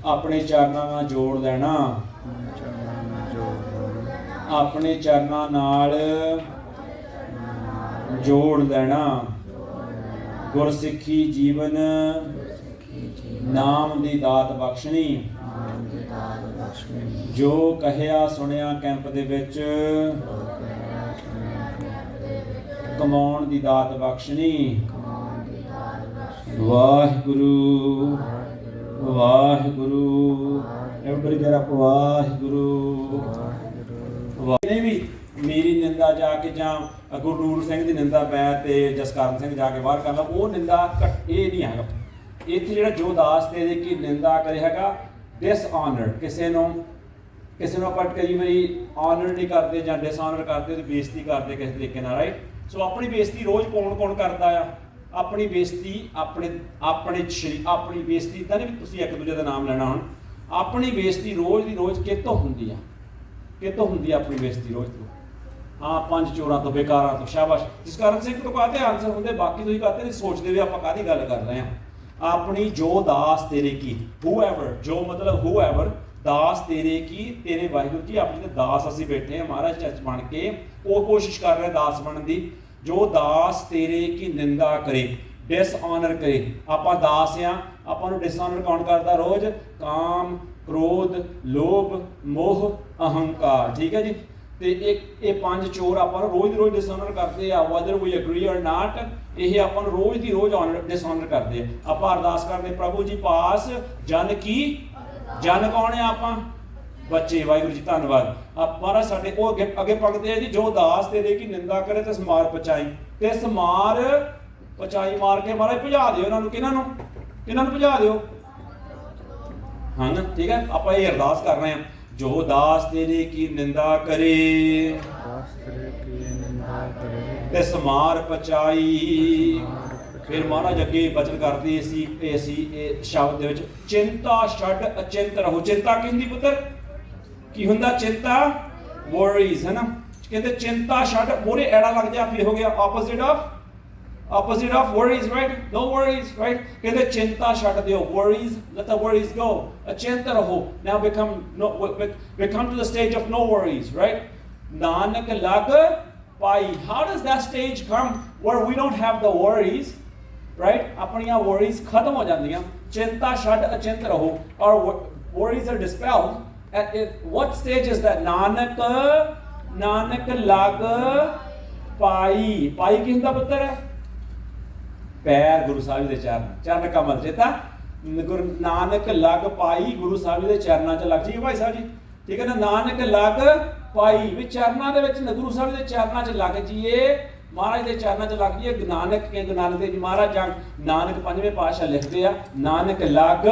ਆਪਣੇ ਚਰਨਾਂ ਨਾਲ ਜੋੜ ਲੈਣਾ, ਆਪਣੇ ਚਰਨਾਂ ਨਾਲ ਜੋੜ ਲੈਣਾ। ਗੁਰਸਿੱਖੀ ਜੀਵਨ ਨਾਮ ਦੀ ਦਾਤ ਬਖਸ਼ਣੀ, ਜੋ ਕਹਿਆ ਸੁਣਿਆ ਕੈਂਪ ਦੇ ਵਿੱਚ ਕਮਾਉਣ ਦੀ ਦਾਤ ਬਖਸ਼ਣੀ। ਵਾਹਿਗੁਰੂ ਵਾਹਿਗੁਰੂ। ਐਵਰੀ ਜਰਾ ਵਾਹਿਗੁਰੂ। ਇਹਨੇ ਵੀ ਮੇਰੀ ਨਿੰਦਾ ਜਾ ਕੇ ਜਾਂ ਗੁਰਨੂਰ ਸਿੰਘ ਦੀ ਨਿੰਦਾ ਮੈਂ ਤੇ ਜਸਕਰਨ ਸਿੰਘ ਜਾ ਕੇ ਬਾਹਰ ਕਰਨਾ, ਉਹ ਨਿੰਦਾ ਇਹ ਨਹੀਂ ਹੈਗਾ। ਇੱਥੇ ਜਿਹੜਾ ਜੋ ਦਾਸ ਤੇਰੇ ਕੀ ਨਿੰਦਾ ਕਰੇ ਹੈਗਾ ਡਿਸਆਨਰ, ਕਿਸੇ ਨੂੰ ਆਪਾਂ ਕਈ ਵਾਰੀ ਆਨਰ ਨਹੀਂ ਕਰਦੇ ਜਾਂ ਡਿਸਆਨਰ ਕਰਦੇ ਤੇ ਬੇਇੱਜ਼ਤੀ ਕਰਦੇ ਕਿਸੇ ਤਰੀਕੇ ਨਾਲ, ਰਾਈਟ। ਸੋ ਆਪਣੀ ਬੇਇੱਜ਼ਤੀ ਰੋਜ਼ ਕੌਣ ਕਰਦਾ ਆ? ਆਪਣੀ ਬੇਇੱਜ਼ਤੀ ਆਪਣੀ ਬੇਇੱਜ਼ਤੀ ਤਾਂ ਨਹੀਂ ਵੀ ਤੁਸੀਂ ਇੱਕ ਦੂਜੇ ਦਾ ਨਾਮ ਲੈਣਾ। ਹੁਣ ਆਪਣੀ ਬੇਇੱਜ਼ਤੀ ਰੋਜ਼ ਦੀ ਰੋਜ਼ ਕਿਤੋਂ ਹੁੰਦੀ ਆ? ਕਿਤੋਂ ਹੁੰਦੀ ਆ ਆਪਣੀ ਬੇਇੱਜ਼ਤੀ ਰੋਜ਼ ਤੋਂ? हाँ, 5 चोरां तो बेकारां तो शाबाश। जिस कारण से तो कहते आंसर होंगे, बाकी तो ही कहते नहीं सोचते हुए आप कादी गल कर रहे हैं। अपनी जो दास तेरे की, whoever, जो मतलब whoever, दास तेरे की, तेरे वाहिगुरू जी अपने दास असीं बैठे हैं महाराज चर्च बन के, वो कोशिश कर रहे हैं दास बनने की। जो दास तेरे की निंदा करे, डिसऑनर करे, आपां दास हां, आपां नूं डिसऑनर कौन करदा रोज? काम, क्रोध, लोभ, मोह, अहंकार। ठीक है जी। ਤੇ ਇਹ 5 ਚੋਰ ਆਪਾਂ ਨੂੰ ਰੋਜ਼ ਦੀ ਰੋਜ਼ ਡਿਸਆਨਰ ਕਰਦੇ ਆ, whether we agree or not। ਇਹ ਆਪਾਂ ਨੂੰ ਰੋਜ਼ ਦੀ ਰੋਜ਼ ਡਿਸਆਨਰ ਕਰਦੇ ਆ। ਆਪਾਂ ਅਰਦਾਸ ਕਰਦੇ ਪ੍ਰਭੂ ਜੀ ਪਾਸ ਜਨ ਕੀ, ਜਨ ਕੌਣ ਹੈ? ਆਪਾਂ ਬੱਚੇ। ਵਾਹਿਗੁਰੂ ਜੀ ਧੰਨਵਾਦ। ਮਹਾਰਾਜ ਸਾਡੇ ਉਹ ਅੱਗੇ ਪਕਦੇ ਆ ਜੀ, ਜੋ ਦਾਸ ਤੇਰੇ ਕੀ ਨਿੰਦਾ ਕਰੇ ਤੇ ਸਮਾਰ ਪਚਾਈ, ਤੇ ਸਮਾਰ ਪਚਾਈ ਮਾਰ ਕੇ ਮਹਾਰਾਜ ਭਜਾ ਦਿਓ ਇਹਨਾਂ ਨੂੰ। ਕਿਹਨਾਂ ਨੂੰ ਭਜਾ ਦਿਓ? ਹਾਂ ਨਾ, ਠੀਕ ਹੈ। ਆਪਾਂ ਇਹ ਅਰਦਾਸ ਕਰ ਰਹੇ ਹਾਂ। जो दास तेरे की निंदा करे ते समार पचाई। फिर महाराज अगे बचन करते इसी शब्द दे विच, चिंता छड्ड अचिंत रहो। चिंता की हुंदी पुत्र? की हुंदा चिंता? वरीज, है ना। कहते चिंता छड्ड, मोरे एड़ा लग जा, फिर हो गया opposite of worries, right? No worries, right? कहते चिंता छड्ड दियो, worries, let the worries go, अचिंत रहो। Now we come to the stage of no worries, right? Nanak लग पाई। How does that stage come where we don't have the worries, right? अपनियां worries खत्म हो जांदियां। चिंता छड्ड अचिंत रहो, और worries are dispelled at what stage is that? Nanak लग पाई। पाई की हुंदा पुत्र? पैर गुरु साहिब दे चरण कमल। चेता? गुरु नानक लग पाई, गुरु साहिब दे चरनां च लग जी भाई साहब जी, ठीक है ना। नानक लग पाई भी चरनां दे विच, गुरु साहिब दे चरनां च लग जाइए, महाराज दे चरनां च लग जाइए। नानक के नानक देव जी महाराज जां नानक 5वें पातशाह लिखते हैं, नानक लग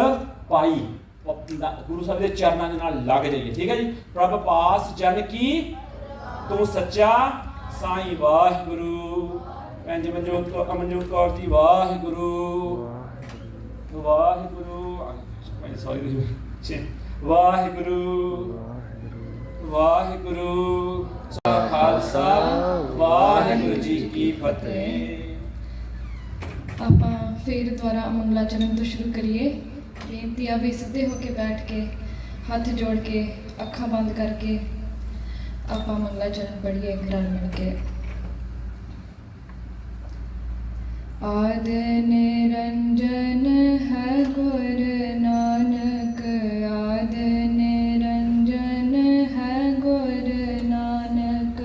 पाई, गुरु साहिब दे चरनां दे नाल लग जाइए, ठीक है जी। प्रभ पास जन की तू सच्चा साईं। वाहिगुरू। ਭੈਣ ਜੀ ਅਮਨਜੋਤ ਕੌਰ ਜੀ ਵਾਹਿਗੁਰੂ ਵਾਹਿਗੁਰੂ। ਵਾਹਿਗੁਰੂ ਵਾਹਿਗੁਰੂ। ਖਾਲਸਾ ਵਾਹਿਗੁਰੂ ਜੀ ਕੀ ਫਤਿਹ। ਆਪਾਂ ਫਿਰ ਦੁਬਾਰਾ ਮੰਗਲਾ ਚਰਨ ਤੋਂ ਸ਼ੁਰੂ ਕਰੀਏ। ਬੇਨਤੀ ਆ ਵੀ ਸਿੱਧੇ ਹੋ ਕੇ ਬੈਠ ਕੇ, ਹੱਥ ਜੋੜ ਕੇ, ਅੱਖਾਂ ਬੰਦ ਕਰਕੇ ਆਪਾਂ ਮੰਗਲਾ ਚਰਨ ਪੜ੍ਹੀਏ ਰਲ ਮਿਲ ਕੇ। आद निरंजन है गुर नानक, आद निरंजन है गुर नानक,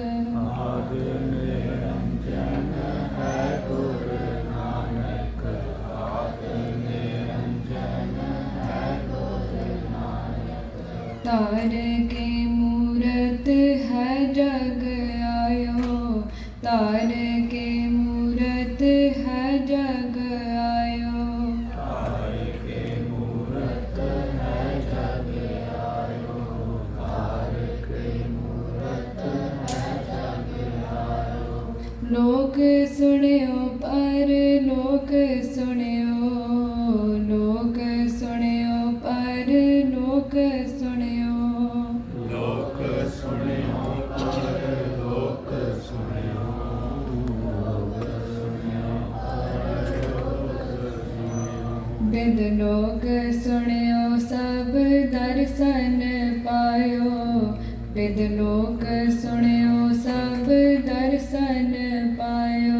आद निरंजन है गुर नानक, आद निरंजन है गुर नानक। तार के मूरत है जग आयो, तार के मूरत है जग आयो, तार के मूरत है जग आयो, तार के मूरत है जग आयो। लोक सुनियो पर लोक सुनियो, लोक सुनियो पर लोक सुनियो, लोक सुनियो सब दर्शन पायो विद लोक सुनियो सब दर्शन पायो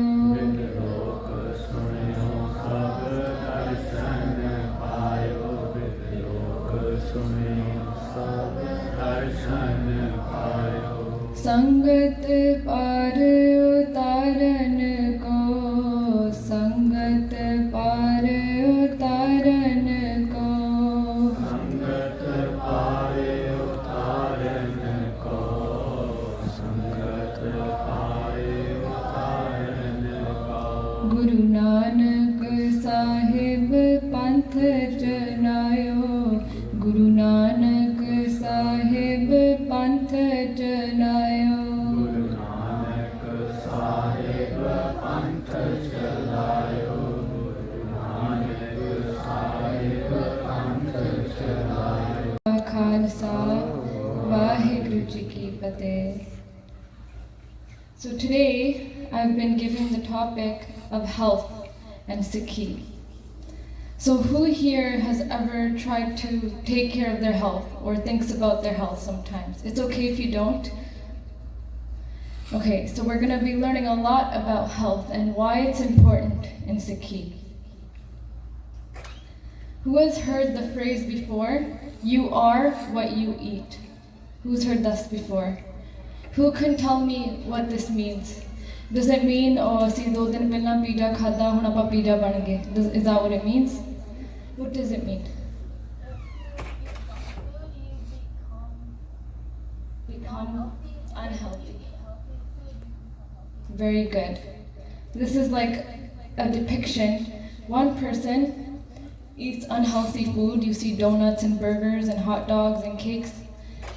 लोक सुनियो सब दर्शन पायो लोक सुनियो सब दर्शन पायो संगत पार उतारन को संगत पार उतारन को संगत पार उतारन को संगत पार उतारन को गुरु नानक साहिब पंथ जनायो गुरु नानक साहिब पंथ जनायो गुरु नानक साहिब पंथ चलायो गुरु नानक साहिब पंथ चलायो खालसा वाहिगुरु जी की फतेह. So today I've been given the topic of health and Sikhi. So who here has ever tried to take care of their health or thinks about their health sometimes? It's okay if you don't. Okay, so we're going to be learning a lot about health and why it's important in Sikhi. Who has heard the phrase before, you are what you eat? Who's heard this before? Who can tell me what this means? Does it mean, oh, see, 2 din pehla pizza khada, hun aapa pizza ban gaye? Is that what it means? What does it mean? Become unhealthy. Very good. This is like a depiction. One person eats unhealthy food. You see donuts and burgers and hot dogs and cakes.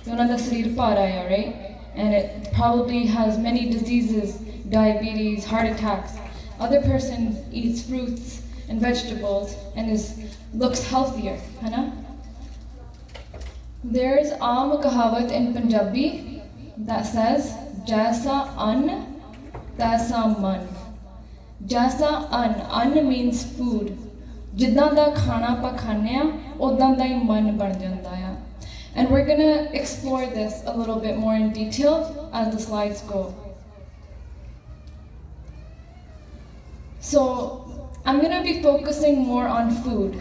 Yona da sarir par aaya, right? And it probably has many diseases, diabetes, heart attacks. Other person eats fruits and vegetables and looks healthier, है ना? There's aam kahavat in Punjabi that says, "Jaisa an, taisa man." Jaisa an means food. Jiddan da khana pa khanne a, udan da hi man ban janda a. And we're going to explore this a little bit more in detail as the slides go. So I'm going to be focusing more on food.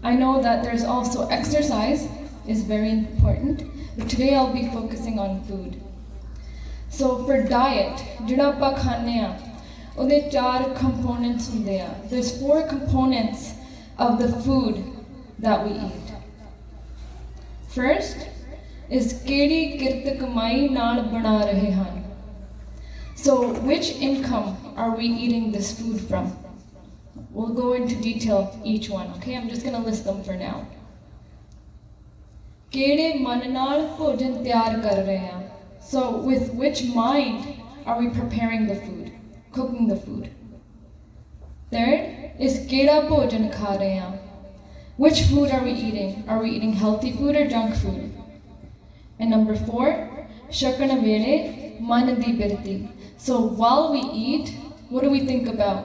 I know that there's also exercise is very important, but today I'll be focusing on food. So for diet, jida aapa khanne a, ਉਹਦੇ 4 components ਹੁੰਦੇ ਆ. There's 4 components of the food that we eat. First is ਕਿਹੜੀ ਕਿਰਤ ਕਮਾਈ ਨਾਲ ਬਣਾ ਰਹੇ ਹਨ. So which income are we eating this food from? We'll go into detail each one, okay? I'm just going to list them for now. ਕਿਹੜੇ ਮਨ ਨਾਲ ਭੋਜਨ ਤਿਆਰ ਕਰ ਰਹੇ ਹਾਂ. So with which mind are we preparing the food, cooking the food? Third is ਕਿਹੜਾ ਭੋਜਨ ਖਾ ਰਹੇ ਹਾਂ. Which food are we eating? Are we eating healthy food or junk food? And number 4, ਛਕਣ ਵੇਲੇ ਮਨ ਦੀ ਬਿਰਤੀ. So while we eat, what do we think about?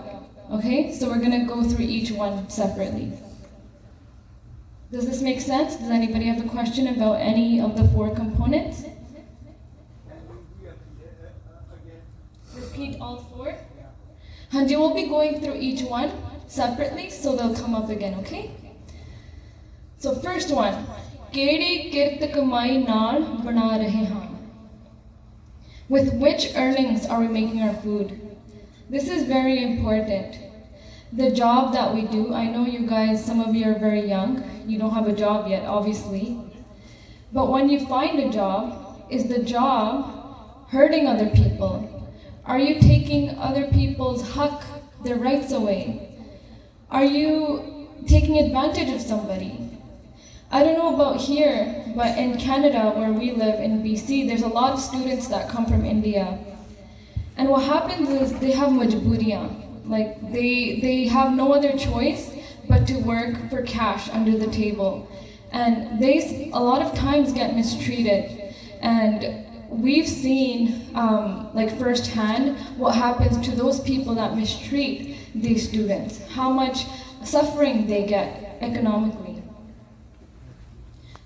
Okay, so we're going to go through each one separately. Does this make sense? Does anybody have a question about any of the 4 components? Repeat all 4? Hanji, we'll be going through each one separately, so they'll come up again, okay? So first one, ਕਿਹੜੀ ਕਿਰਤ ਕਮਾਈ ਨਾਲ ਬਣਾ ਰਹੇ ਹਾਂ. With which earnings are we making our food? This is very important. The job that we do, I know you guys, some of you are very young, you don't have a job yet, obviously. But when you find a job, is the job hurting other people? Are you taking other people's haq, their rights away? Are you taking advantage of somebody? I don't know about here, but in Canada, where we live in BC, there's a lot of students that come from India. And what happens is they have majburiyan. Like they have no other choice but to work for cash under the table. And they a lot of times get mistreated. And we've seen like firsthand what happens to those people that mistreat these students, how much suffering they get. economically.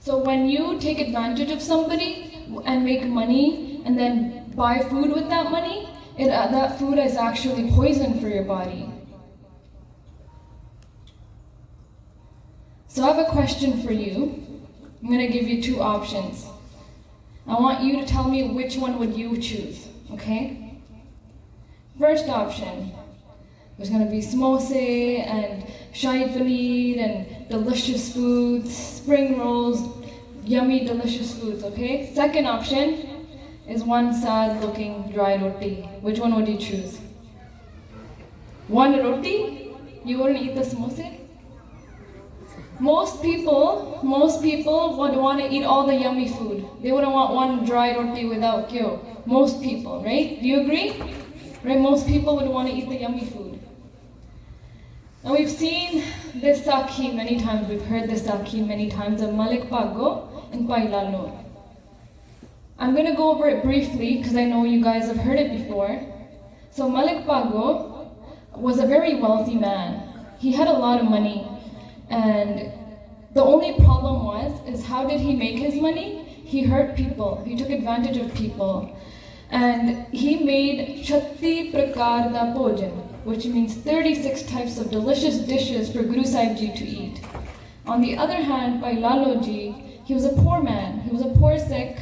So when you take advantage of somebody and make money and then buy food with that money, that food is actually poison for your body. So I have a question for you. I'm going to give you two options. I want you to tell me which one would you choose, okay? First option, there's going to be samosa and shahi paneer and delicious foods, spring rolls, yummy delicious foods, okay? Second option is one sad looking dry roti. Which one would you choose? One roti? You wouldn't eat the samosa? Most people would want to eat all the yummy food. They wouldn't want one dry roti without kyo. Most people, right? Do you agree? Right? Most people would want to eat the yummy food. Now we've seen this Sakhi many times. We've heard this Sakhi many times of Malik Pago and Pailalo. I'm going to go over it briefly because I know you guys have heard it before. So Malik Pago was a very wealthy man. He had a lot of money. And the only problem is how did he make his money? He hurt people. He took advantage of people. And he made Shatti Prakar da Bhojan, which means 36 types of delicious dishes for Guru Sahib Ji to eat. On the other hand, by Lalo Ji, he was a poor man. He was a poor Sikh.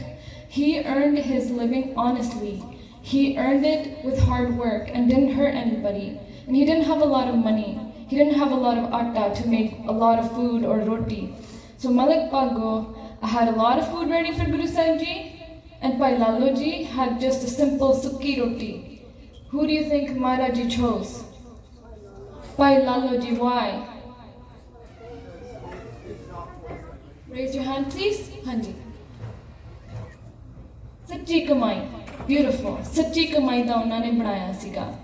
He earned his living honestly. He earned it with hard work and didn't hurt anybody. And he didn't have a lot of money. He didn't have a lot of atta to make a lot of food or roti. So Malik Pago had a lot of food ready for Guru Sahib Ji, and Pai Lalo Ji had just a simple sukki roti. Who do you think Maharaji Ji chose? Pai Lalo Ji, why? Raise your hand please. Hanji. Sachi kamai. Beautiful. Sachi kamai da unna ne banaya siga.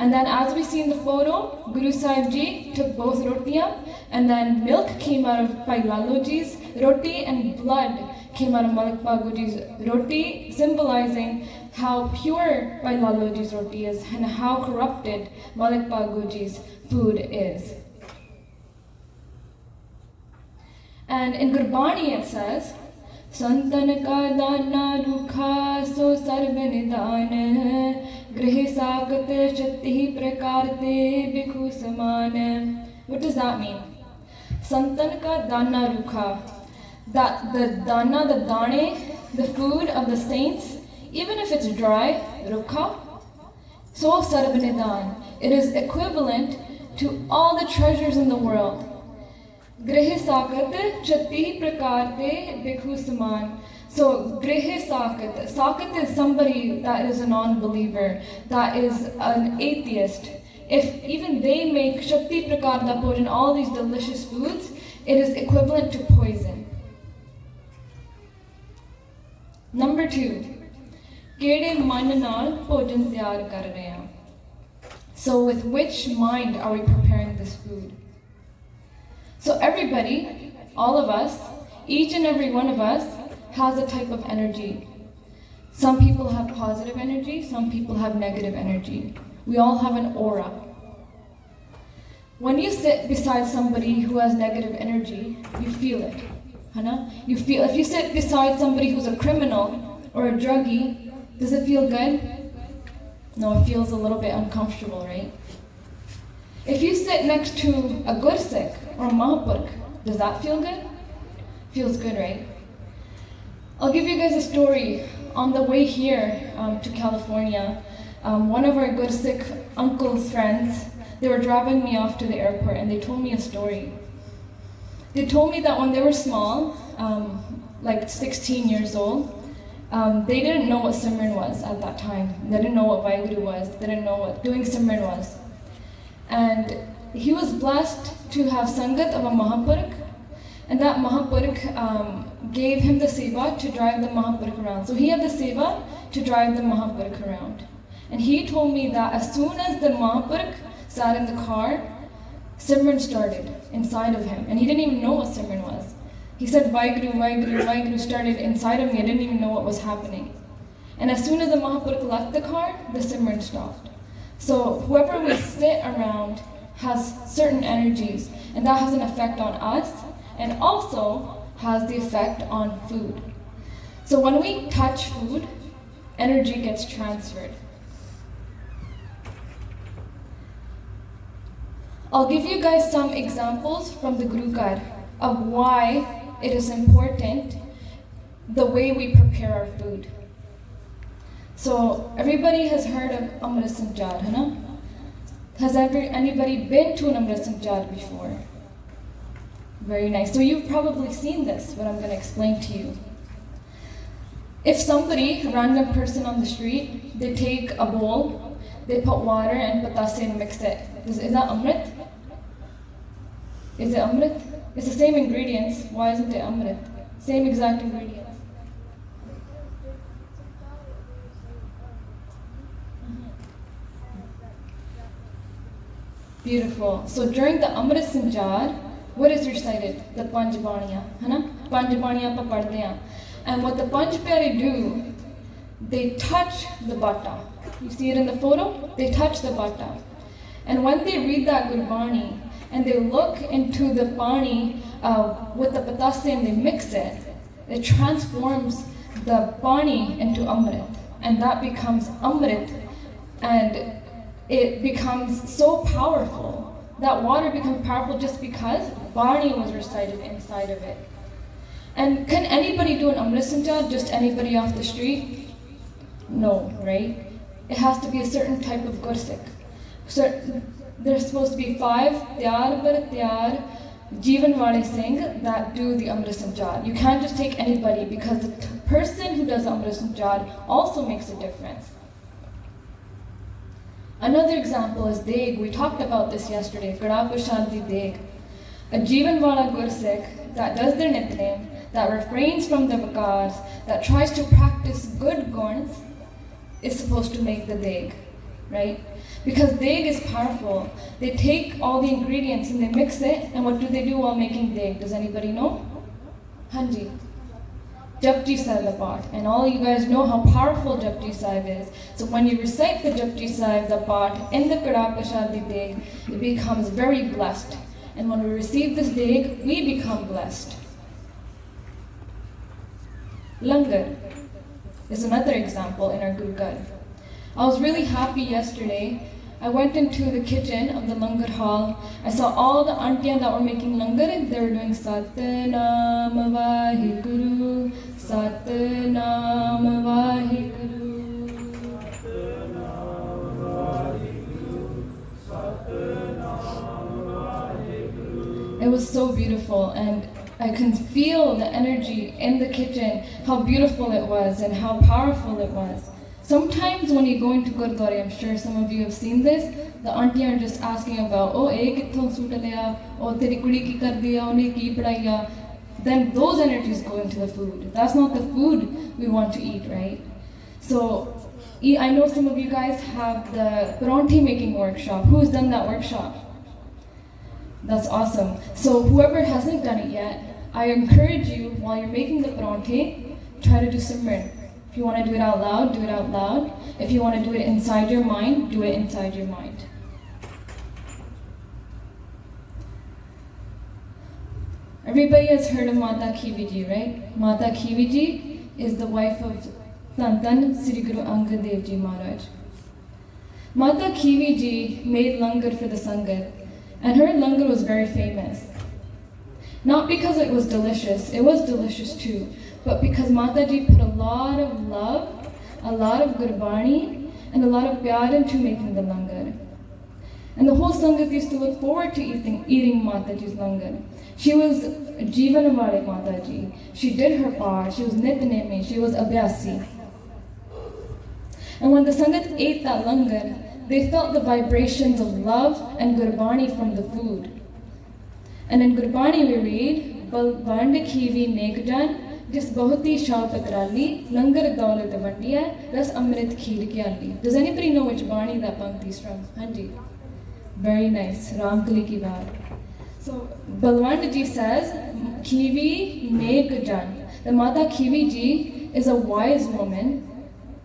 And then as we see in the photo, Guru Sahib Ji took both rotiyan, and then milk came out of Pai Lalo Ji's roti and blood came out of Malik Pago Ji's roti, symbolizing how pure Pai Lalo Ji's roti is and how corrupted Malik Pago Ji's food is. And in Gurbani it says, Santan ka dana rukha so sarv nidan grihe sagat shatti prakarte bikhu saman. What does that mean? Santan ka dana rukha. That the dana, the dane, the food of the saints, even if it's dry, rukha, so sarv nidan. It is equivalent to all the treasures in the world. Grihe sakat chatti prakarte bikhu saman. So grihe sakat. Sakat is somebody that is a non-believer, that is an atheist. If even they make shakti prakar da bhojan, all these delicious foods, it is equivalent to poison. Number 2. Kede man naal bhojan tayar kar rahe hain. So with which mind are we preparing this food? So everybody, all of us, each and every one of us has a type of energy. Some people have positive energy, some people have negative energy. We all have an aura. When you sit beside somebody who has negative energy, you feel it. You feel, if you sit beside somebody who's a criminal or a druggie, does it feel good? No, it feels a little bit uncomfortable, right? If you sit next to a good Sikh or a Mahapurkh, does that feel good? Feels good, right? I'll give you guys a story. On the way here to California, one of our good Sikh uncle's friends, they were dropping me off to the airport and they told me a story. They told me that when they were small, like 16 years old, they didn't know what Simran was at that time. They didn't know what Vaheguru was. They didn't know what doing Simran was. And he was blessed to have Sangat of a Mahapurkh, and that Mahapurkh gave him the seva to drive the Mahapurkh around. So he had the seva to drive the Mahapurkh around. And he told me that as soon as the Mahapurkh sat in the car, Simran started inside of him. And he didn't even know what Simran was. He said, Vaheguru, Vaheguru, Vaheguru started inside of me. I didn't even know what was happening. And as soon as the Mahapurkh left the car, the Simran stopped. So whoever we sit around has certain energies. and that has an effect on us and also has the effect on food. So when we touch food, energy gets transferred. I'll give you guys some examples from the Guru Kar of why it is important the way we prepare our food. So everybody has heard of Amrit Sanchar, है ना? Has anybody been to an Amrit Sanchar before? Very nice. So you've probably seen this, what I'm going to explain to you. If somebody, a random person on the street, they take a bowl, they put water and patase and mix it. Is that Amrit? Is it Amrit? It's the same ingredients. Why isn't it Amrit? Same exact ingredients. Beautiful. So during the Amrit Sanchar, what is recited? The Panj Baniyan, है ना? Panj Baniyan pa padhte hain. And what the Panj Pyare do, they touch the bata. You see it in the photo? They touch the bata. And when they read that Gurbani and they look into the pani with the patase and they mix it, it transforms the pani into Amrit. And that becomes Amrit. And it becomes so powerful. That water becomes powerful just because Bani was recited inside of it. And can anybody do an Amrit Sanchar? Just anybody off the street? No, right? It has to be a certain type of Gursikh. So there's supposed to be 5 Tyar Bar Tyar Jeevan Wale Singh that do the Amrit Sanchar. You can't just take anybody because the person who does Amrit Sanchar also makes a difference. Another example is Deg. We talked about this yesterday. Kada Prashad di Deg. A Jeevan Wala Gursikh that does their Nitnem, that refrains from the Bakars, that tries to practice good guns, is supposed to make the Deg, right? Because Deg is powerful. They take all the ingredients and they mix it, and what do they do while making Deg? Does anybody know? Hanji. Japji Sahib the part. And all you guys know how powerful Japji Sahib is. So when you recite the Japji Sahib the part in the Kada Prashad di Deg, it becomes very blessed. And when we receive this Deg, we become blessed. Langar is another example in our Guru Kar. I was really happy yesterday. I went into the kitchen of the Langar hall. I saw all the aunties that were making Langar. They were doing Satnam Vaheguru, Satnam Vaheguru. It was so beautiful, and I can feel the energy in the kitchen, how beautiful it was and how powerful it was. Sometimes when you go into Gurdwara, I'm sure some of you have seen this, the auntie are just asking about, oh, eh, kitthon suit liya, oh, teri kudi ki kar diya, unhe ki padhaiya. Then those energies go into the food. That's not the food we want to eat, right? So, I know some of you guys have the paronti making workshop. Who's done that workshop? That's awesome. So whoever hasn't done it yet, I encourage you, while you're making the paronti, try to do Simran. If you want to do it out loud, do it out loud. If you want to do it inside your mind, do it inside your mind. Everybody has heard of Mata Khiviji, right? Mata Khiviji is the wife of Santan Sri Guru Angad Dev Ji Maharaj. Mata Khiviji made langar for the Sangat, and her langar was very famous. Not because it was delicious too, but because Mataji put a lot of love, a lot of Gurbani, and a lot of pyar into making the langar. And the whole Sangat used to look forward to eating Mataji's langar. She was Jeevan Wale Mataji. She did her part, she was Nitnemi, she was Abhyasi. And when the Sangat ate that langar, they felt the vibrations of love and Gurbani from the food. And in Gurbani we read, Balvand Khivi Nekjan, Jis Bahati Shah Patrali, Langar Daulat Vandiya, Ras Amrit Kheer Kyali. Does anybody know which Bani that Pankti is from? Hanji. Very nice. Ramkali ki baat. So Balwand ji says, Khivi Nekjan. The Mata Khivi ji is a wise woman.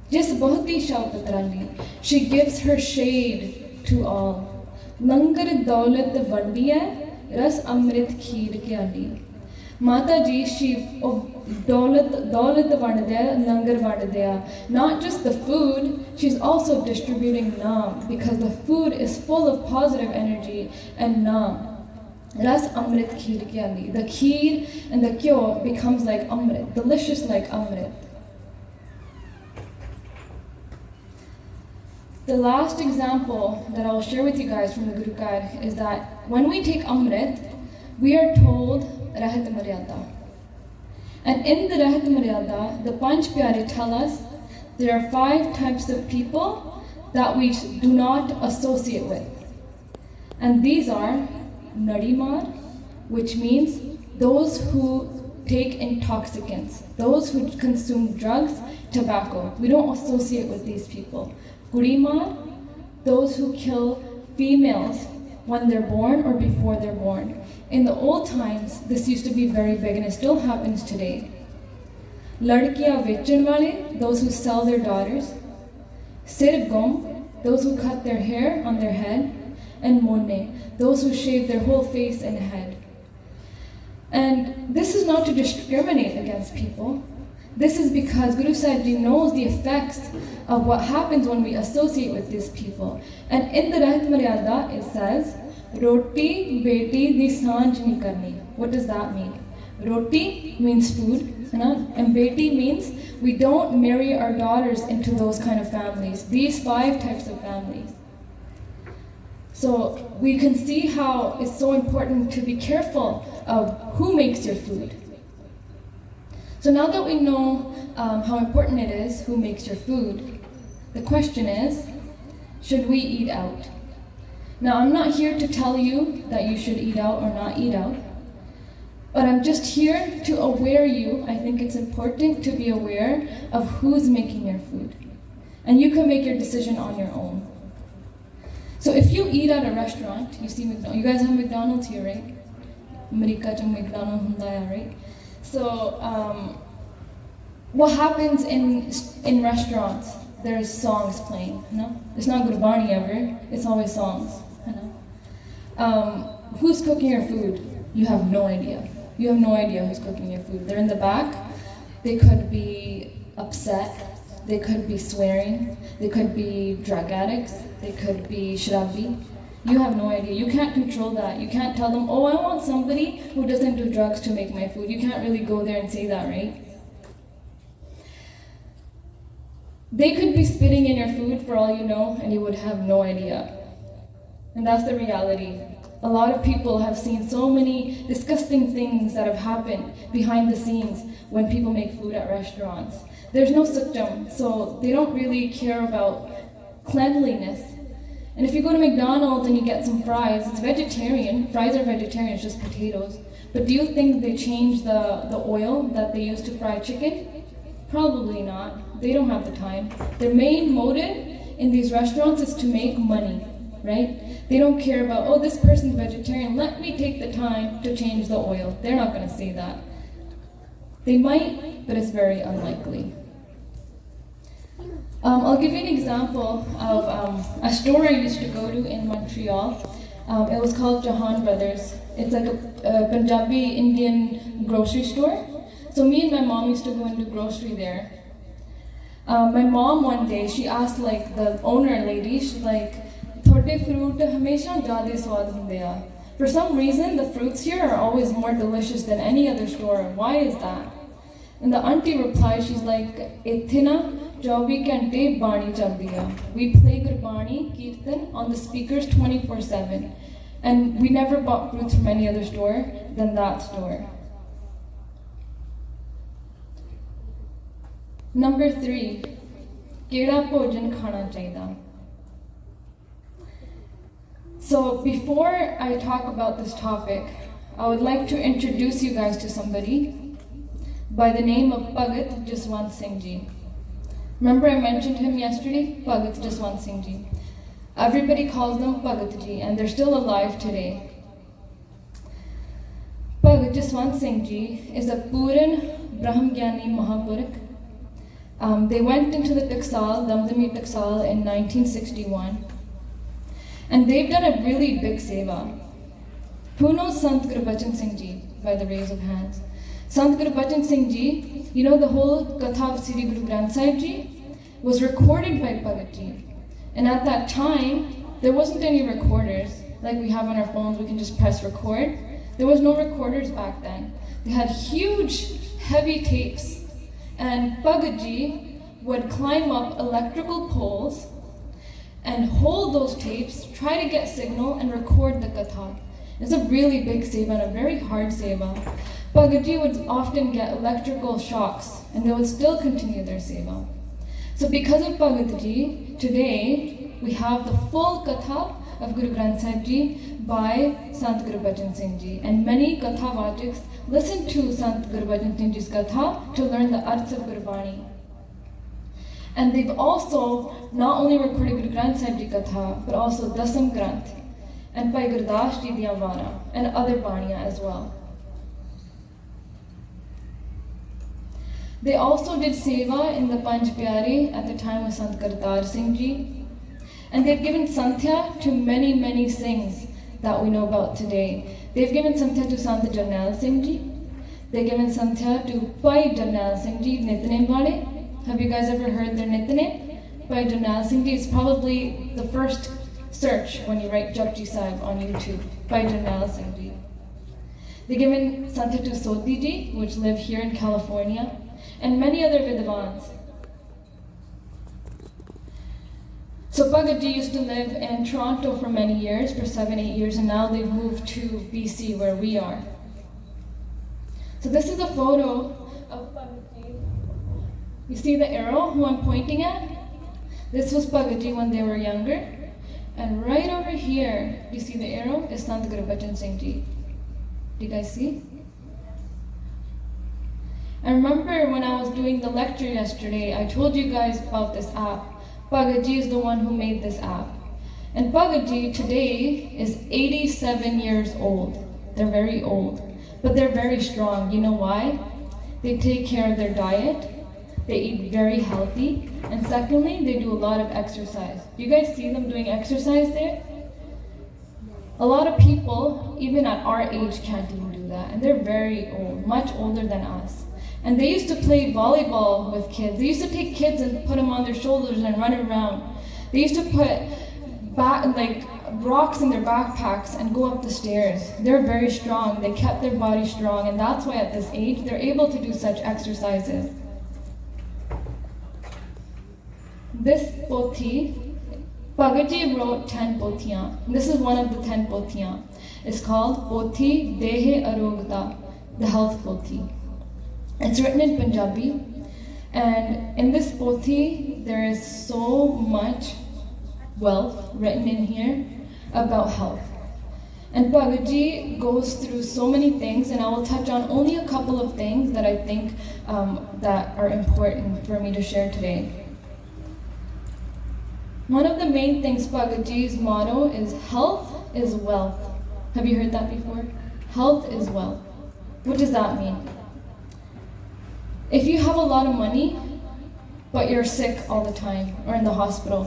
Jis Bahati Shah Patrali. She gives her shade to all. Langar Daulat Vandiya, रस अमृत खीर प्याली माता जी she दौलत वंड दिया लंगर वंड दिया not just the food she's also distributing naam because the food is full of positive energy and naam ras amrit kheer kyali the kheer and the kyo becomes like amrit delicious like amrit. The last example that I'll share with you guys from the Guru Card is that when we take Amrit, we are told Rahat Maryada. And in the Rahat Maryada, the Panch Pyare tell us there are 5 types of people that we do not associate with. And these are Narimar, which means those who take intoxicants, those who consume drugs, tobacco. We don't associate with these people. Kurimar, those who kill females when they're born or before they're born. In the old times, this used to be very big and it still happens today. Ladkiya vechan wale, those who sell their daughters. Sirgum, those who cut their hair on their head. And Monne, those who shave their whole face and head. And this is not to discriminate against people. This is because Guru Sahib Ji knows the effects of what happens when we associate with these people. And in the Rahat Maryada it says, Roti beti di sanj nahi karni. What does that mean? Roti means food, and beti means we don't marry our daughters into those kind of families, these 5 types of families. So we can see how it's so important to be careful of who makes your food. So now that we know how important it is who makes your food, the question is, should we eat out? Now I'm not here to tell you that you should eat out or not eat out, but I'm just here to aware you. I think it's important to be aware of who's making your food. And you can make your decision on your own. So if you eat at a restaurant, you see McDonald's, you guys have McDonald's here, right? America to McDonald's hunda hai, right? So, what happens in restaurants? There's songs playing, It's not Gurbani ever, it's always songs, Who's cooking your food? You have no idea. You have no idea who's cooking your food. They're in the back, they could be upset, they could be swearing, they could be drug addicts, they could be shrabi. You have no idea. You can't control that. You can't tell them, oh, I want somebody who doesn't do drugs to make my food. You can't really go there and say that, right? They could be spitting in your food for all you know, and you would have no idea. And that's the reality. A lot of people have seen so many disgusting things that have happened behind the scenes when people make food at restaurants. There's no sukhjam, so they don't really care about cleanliness. And if you go to McDonald's and you get some fries, it's vegetarian. Fries are vegetarian, it's just potatoes. But do you think they changed the oil that they use to fry chicken? Probably not. They don't have the time. Their main motive in these restaurants is to make money, right? They don't care about, oh, this person's vegetarian, let me take the time to change the oil. They're not going to say that. They might, but it's very unlikely. I'll give you an example of a store I used to go to in Montreal. It was called Jahan Brothers. It's like a Punjabi Indian grocery store. So me and my mom used to go and do grocery there. My mom one day, she asked like the owner lady, she's like, "Thode fruit hamesha jyada swad hunde aa." For some reason, the fruits here are always more delicious than any other store. Why is that? And the auntie replied, she's like, "Ithe na 24 ਘੰਟੇ ਬਾਣੀ ਚੱਲਦੀ ਆ. We play Gurbani, Kirtan on the speakers 24/7. And we never bought fruits from any other store than that store." Number 3, ਕਿਹੜਾ ਭੋਜਨ ਖਾਣਾ ਚਾਹੀਦਾ? So before I talk about this topic, I would like to introduce you guys to somebody by the name of Bhagat Jaswant Singh Ji. Remember I mentioned him yesterday? Bhagat Jaswant Singh Ji. Everybody calls them Bhagat Ji and they're still alive today. Bhagat Jaswant Singh Ji is a Puran Brahmgyani Mahapurakh. They went into the Taksal, Damdami Taksal in 1961. And they've done a really big seva. Who knows Sant Gurbachan Singh Ji by the raise of hands? Sant Gurbachan Singh Ji, you know the whole Katha of Sri Guru Granth Sahib Ji was recorded by Bhagat Ji. And at that time, there wasn't any recorders like we have on our phones, we can just press record. There was no recorders back then. They had huge, heavy tapes. And Bhagat Ji would climb up electrical poles and hold those tapes, try to get signal and record the Katha. It's a really big seva and a very hard seva. Bhagat Ji would often get electrical shocks and they would still continue their seva. So because of Bhagat Ji, today we have the full Katha of Guru Granth Sahib Ji by Sant Gurbachan Singh Ji. And many Katha Vachiks listen to Sant Gurbachan Singh Ji's Katha to learn the arths of Gurbani. And they've also not only recorded Guru Granth Sahib Ji Katha, but also Dasam Granth and Bhai Gurdas Ji Diyan Vana and other Baniya as well. They also did seva in the Panj Pyare at the time of Sant Kartar Singh Ji. And they've given Santhya to many, many Singhs that we know about today. They've given Santhya to Sant Jarnail Singh Ji. They've given Santhya to Bhai Jarnail Singh Ji, Nitnem Wale. Have you guys ever heard their Nitnem? Bhai Jarnail Singh Ji is probably the first search when you write Japji Sahib on YouTube. Bhai Jarnail Singh Ji. They've given Santhya to Sodhi Ji, which live here in California, and many other Vidvans. So Bhagat Ji used to live in Toronto for many years, for 7-8 years, and now they've moved to BC where we are. So this is a photo of Bhagat Ji. You see the arrow, who I'm pointing at? This was Bhagat Ji when they were younger. And right over here, you see the arrow, is Sant Gurbachan Singh Ji. Do you guys see? I remember when I was doing the lecture yesterday, I told you guys about this app. Bhagat Ji is the one who made this app. And Bhagat Ji today is 87 years old. They're very old, but they're very strong. You know why? They take care of their diet, they eat very healthy, and secondly, they do a lot of exercise. Do you guys see them doing exercise there? A lot of people, even at our age, can't even do that, and they're very old, much older than us. And they used to play volleyball with kids. They used to take kids and put them on their shoulders and run around. They used to put rocks in their backpacks and go up the stairs. They're very strong. They kept their body strong, and that's why at this age they're able to do such exercises. This pothi, Bhagat Ji wrote 10 pothiyan. This is one of the 10 pothiyan. It's called Pothi Dehe Arogta, the health pothi. It's written in Punjabi, and in this pothi there is so much wealth written in here about health. And Bhagat Ji goes through so many things, and I will touch on only a couple of things that I think that are important for me to share today. One of the main things Bhagat Ji's motto is health is wealth. Have you heard that before? Health is wealth. What does that mean? If you have a lot of money, but you're sick all the time or in the hospital,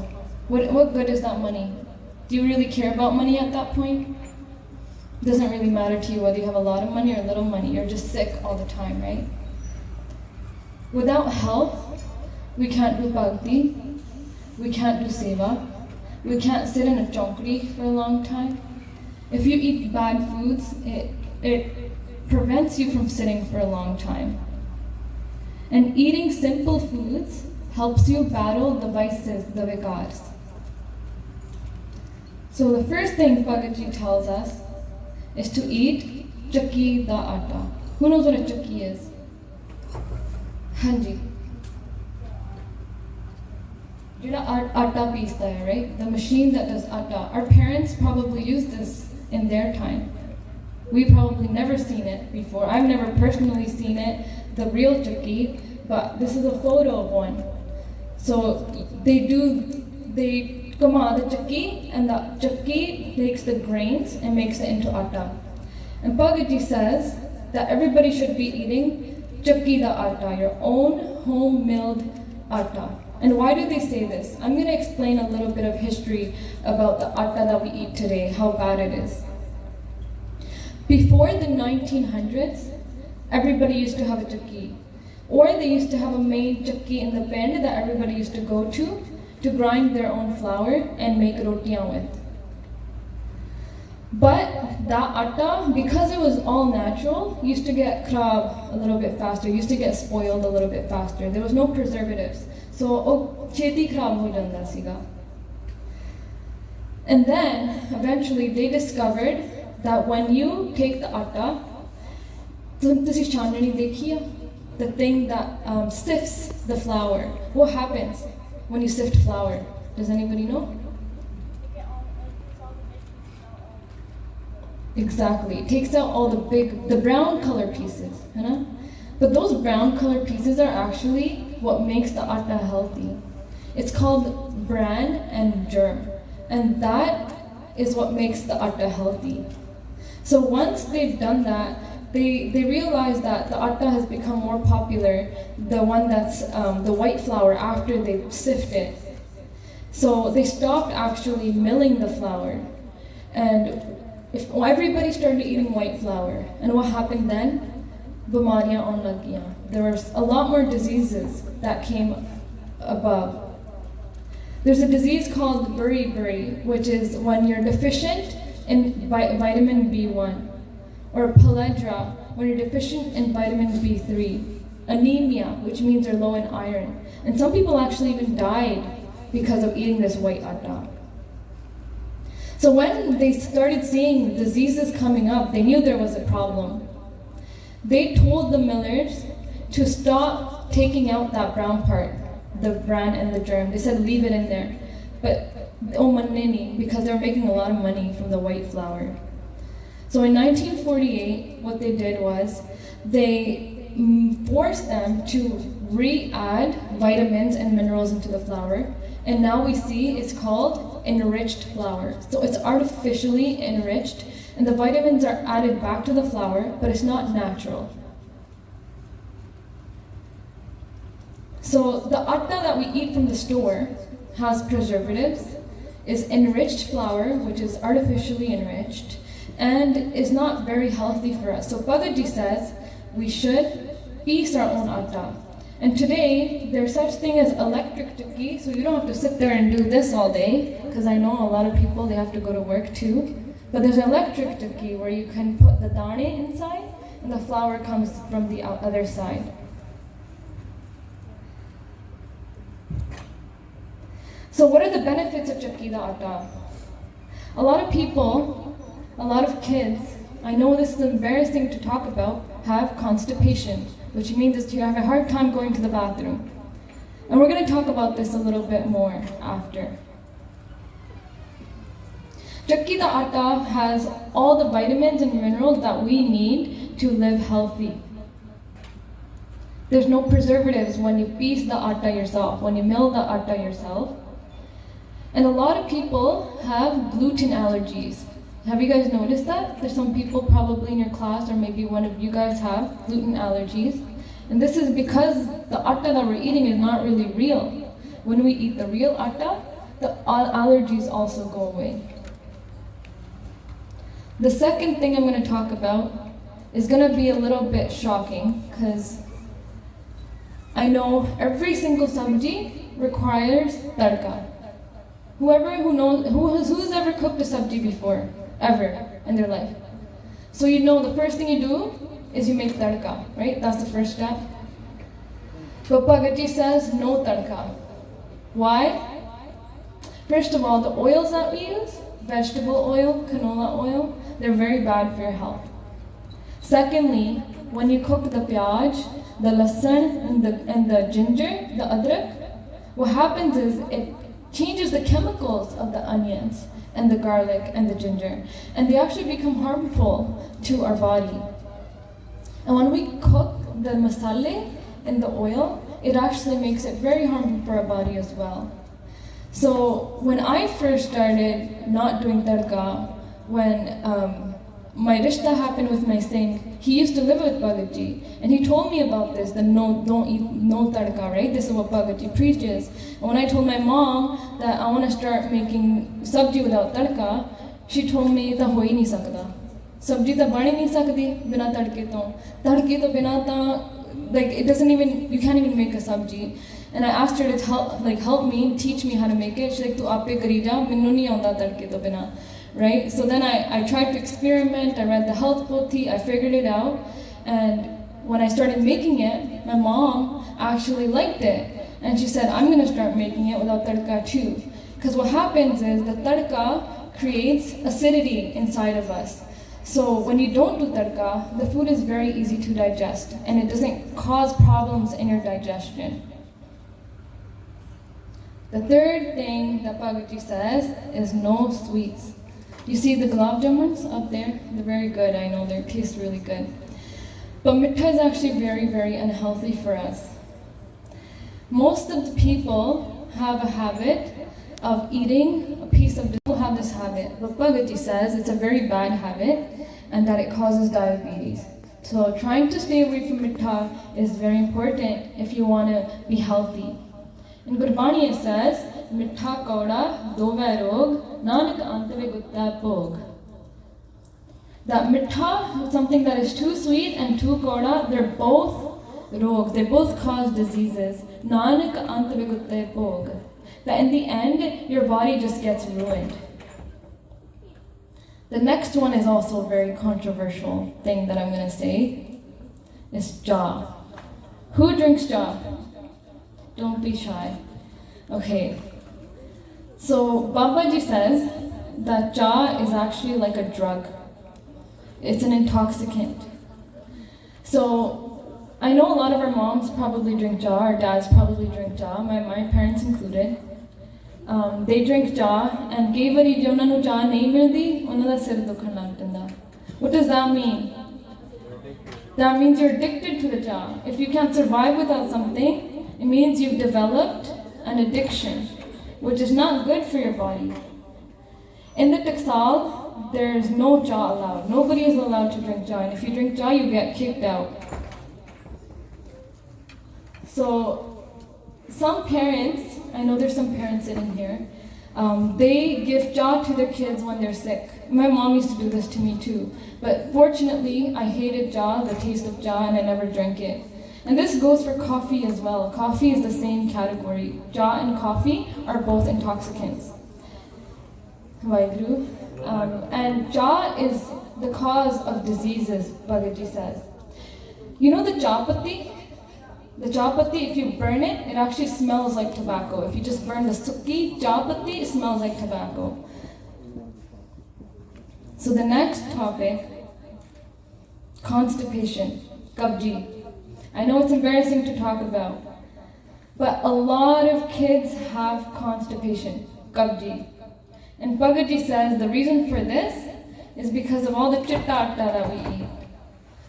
what good is that money? Do you really care about money at that point? It doesn't really matter to you whether you have a lot of money or little money. You're just sick all the time, right? Without health, we can't do bhakti, we can't do seva, we can't sit in a chonkri for a long time. If you eat bad foods, it prevents you from sitting for a long time. And eating simple foods helps you battle the vices, the vikars. So the first thing Bhagat Ji tells us is to eat chakki da atta. Who knows what a chakki is? Hanji. Atta peesta hai, right? The machine that does atta. Our parents probably used this in their time. We've probably never seen it before. I've never personally seen it, the real chakki, but this is a photo of one. So they come out the chakki, and the chakki takes the grains and makes it into atta. And Bhagat Ji says that everybody should be eating chakki da atta, your own home-milled atta. And why do they say this? I'm going to explain a little bit of history about the atta that we eat today, how bad it is. Before the 1900s, everybody used to have a chakki. Or they used to have a main chakki in the pind that everybody used to go to grind their own flour and make rotiyan with. But that atta, because it was all natural, used to get kharab a little bit faster, used to get spoiled a little bit faster. There was no preservatives. So, cheti kharab ho janda siga. And then, eventually, they discovered that when you take the atta, the thing that sifts the flour. What happens when you sift flour? Does anybody know? Exactly. It takes out all the brown color pieces. But those brown color pieces are actually what makes the atta healthy. It's called bran and germ. And that is what makes the atta healthy. So once they've done that, they realize that the atta has become more popular, the one that's the white flour after they sift it. So they stopped actually milling the flour. And everybody started eating white flour. And what happened then? Bimariyan aun lag gayan. There were a lot more diseases that came above. There's a disease called buri, which is when you're deficient in vitamin B1, or peledra, when you're deficient in vitamin B3, anemia, which means you're low in iron. And some people actually even died because of eating this white atta. So when they started seeing diseases coming up, they knew there was a problem. They told the millers to stop taking out that brown part, the bran and the germ. They said leave it in there. But because they were making a lot of money from the white flour. So in 1948, what they did was they forced them to re-add vitamins and minerals into the flour. And now we see it's called enriched flour. So it's artificially enriched, and the vitamins are added back to the flour, but it's not natural. So the atta that we eat from the store has preservatives, is enriched flour, which is artificially enriched, and is not very healthy for us. So Bhagavad says we should piece our own atta. And today, there's such thing as electric chakki, so you don't have to sit there and do this all day, because I know a lot of people, they have to go to work too. But there's an electric chakki where you can put the dane inside, and the flour comes from the other side. So what are the benefits of chakki da atta? A lot of people, a lot of kids, I know this is embarrassing to talk about, have constipation, which means that you have a hard time going to the bathroom. And we're going to talk about this a little bit more after. Chakki da atta has all the vitamins and minerals that we need to live healthy. There's no preservatives when you piece the atta yourself, when you mill the atta yourself. And a lot of people have gluten allergies. Have you guys noticed that? There's some people probably in your class, or maybe one of you guys have gluten allergies. And this is because the atta that we're eating is not really real. When we eat the real atta, the allergies also go away. The second thing I'm going to talk about is going to be a little bit shocking, because I know every single sabji requires tadka. Who's ever cooked a sabji before, ever in their life? So you know the first thing you do is you make tadka, right? That's the first step. But Bhagavad says no tadka. Why? First of all, the oils that we use, vegetable oil, canola oil, they're very bad for your health. Secondly, when you cook the piyaj, the lasan and the ginger, the adrak, what happens is it changes the chemicals of the onions and the garlic and the ginger, and they actually become harmful to our body. And when we cook the masale in the oil, it actually makes it very harmful for our body as well. So when I first started not doing tadka, when my rishta happened with my Singh, he used to live with Bhagavad Ji, and he told me about this, that don't eat no tadka, right? This is what Bhagavad Ji preaches. And when I told my mom that I want to start making sabji without tadka, she told me that ho hi nahi sakda. सब्जी तो बन ही नहीं सकती बिना तड़के तो बिना तो like it doesn't even, you can't even make a sabji. And I asked her to help me, teach me how to make it. She's like, tu ape kari ja, minnu nahi aunda tadke to bina. Right? So then I tried to experiment, I read the health pothi, I figured it out. And when I started making it, my mom actually liked it. And she said, I'm gonna start making it without tadka too. Because what happens is the tadka creates acidity inside of us. So when you don't do tadka, the food is very easy to digest and it doesn't cause problems in your digestion. The third thing that Bhagavad says is no sweets. You see the gulab jamuns up there? They're very good, I know, they taste really good. But mitha is actually very, very unhealthy for us. Most of the people have a habit of eating a piece of, people have this habit, but Bhagavad says it's a very bad habit and that it causes diabetes. So trying to stay away from mitha is very important if you want to be healthy. In Gurbani it says, mitha kauda dove rog, nanak antave gutta bhog. That mitha, something that is too sweet and too kauda, they're both rog, they both cause diseases. Nanak antave gutta bhog. That in the end, your body just gets ruined. The next one is also a very controversial thing that I'm going to say, is ja. Who drinks ja? Don't be shy. Okay. So Babaji says that ja is actually like a drug. It's an intoxicant. So I know a lot of our moms probably drink ja, our dads probably drink ja, my parents included. They drink ja, and kei vari je unna nu ja nahi mildi, unna da sir dukhan lag janda. What does that mean? That means you're addicted to the ja. If you can't survive without something, it means you've developed an addiction, which is not good for your body. In the Taksal, there's no ja allowed. Nobody is allowed to drink ja, and if you drink ja, you get kicked out. So some parents, I know there's some parents sitting here, they give ja to their kids when they're sick. My mom used to do this to me too. But fortunately, I hated ja, the taste of ja, and I never drank it. And this goes for coffee as well. Coffee is the same category. Ja and coffee are both intoxicants. Vaiguru. And ja is the cause of diseases, Bhagavad says. You know the ja patti? The ja patti, if you burn it, it actually smells like tobacco. If you just burn the sukki ja patti, it smells like tobacco. So the next topic, constipation, kabji. I know it's embarrassing to talk about, but a lot of kids have constipation, kabji. And Bhagavad says the reason for this is because of all the chitta atta that we eat.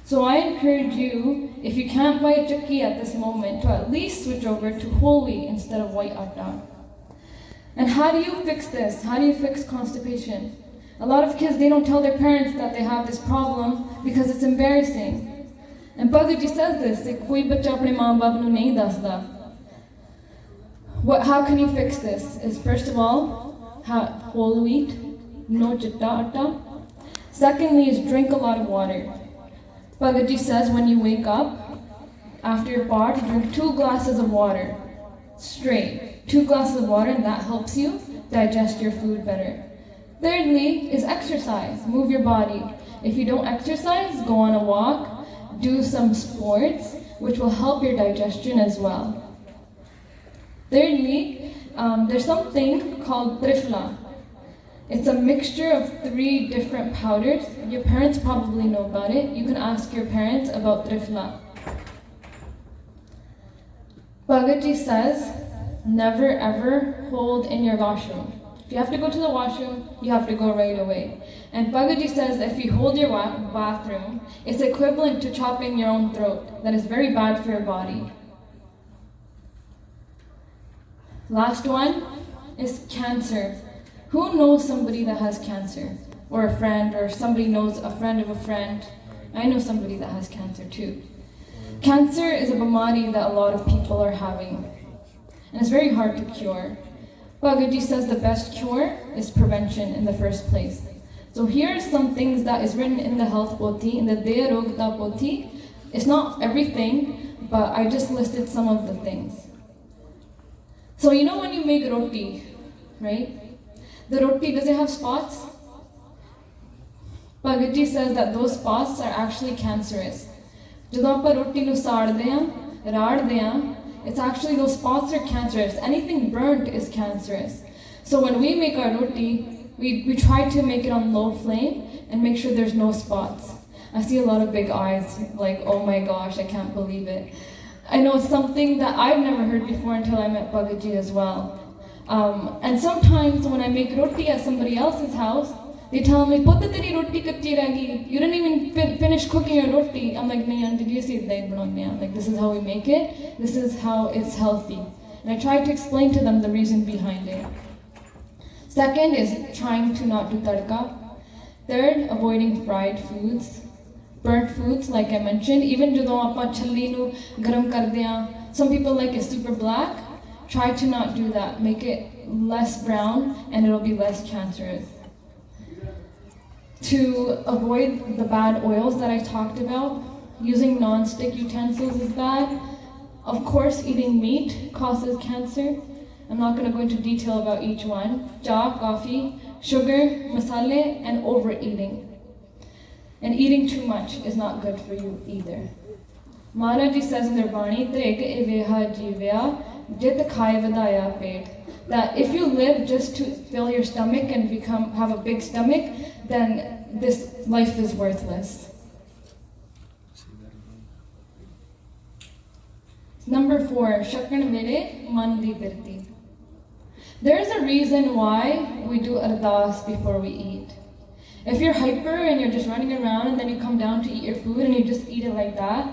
So I encourage you, if you can't buy chakki at this moment, to at least switch over to whole wheat instead of white atta. And how do you fix this? How do you fix constipation? A lot of kids, they don't tell their parents that they have this problem because it's embarrassing. And Bhagavad says this, that koi bachcha apne maan baap nu nahi dasda. How can you fix this? Is first of all, whole wheat, no chitta atta. Secondly is drink a lot of water. Bhagavad says when you wake up, after your bath, drink 2 glasses of water, straight. 2 glasses of water, and that helps you digest your food better. Thirdly is exercise, move your body. If you don't exercise, go on a walk, do some sports, which will help your digestion as well. Thirdly, there's something called trifla. It's a mixture of 3 different powders. Your parents probably know about it. You can ask your parents about trifla. Bhagavad says, never ever hold in your washroom. If you have to go to the washroom, you have to go right away. And Bhagavad says that if you hold your bathroom, it's equivalent to chopping your own throat. That is very bad for your body. Last one is cancer. Who knows somebody that has cancer? Or a friend, or somebody knows a friend of a friend. I know somebody that has cancer too. Cancer is a bamari that a lot of people are having. And it's very hard to cure. Bhagavad says the best cure is prevention in the first place. So here are some things that is written in the health pothi, in the Deya Rogta pothi. It's not everything, but I just listed some of the things. So you know when you make roti, right? The roti, does it have spots? Bhagavad Gita says that those spots are actually cancerous. ਜਦੋਂ ਆਪਾਂ ਰੋਟੀ ਨੂੰ ਸਾੜਦੇ ਆਂ, ਰਾੜਦੇ ਆਂ, it's actually those spots are cancerous. Anything burnt is cancerous. So when we make our roti, we try to make it on low flame and make sure there's no spots. I see a lot of big eyes, like, oh my gosh, I can't believe it. I know it's something that I've never heard before until I met Bhagavad Gita as well. And sometimes when I make roti at somebody else's house, they tell me, "Putta teri roti kachi reh gayi. You didn't even finish cooking your roti." I'm like, "Nahi, auntie, you see they banane hain. Like, this is how we make it. This is how it's healthy." And I try to explain to them the reason behind it. Second is trying to not do tadka. Third, avoiding fried foods, burnt foods, like I mentioned. Even jadon aapa challi nu garam karde hain, some people like it super black. Try to not do that. Make it less brown, and it'll be less cancerous. To avoid the bad oils that I talked about, using non-stick utensils is bad. Of course, eating meat causes cancer. I'm not going to go into detail about each one. Cha, coffee, sugar, masale, and overeating. And eating too much is not good for you either. Maharaji says in their Bani, "Trek eveha jivya, jit khai vadaya pet." That if you live just to fill your stomach and have a big stomach, then this life is worthless. Number 4, Shakran Vede Mandi Birti. There's a reason why we do ardas before we eat. If you're hyper and you're just running around and then you come down to eat your food and you just eat it like that,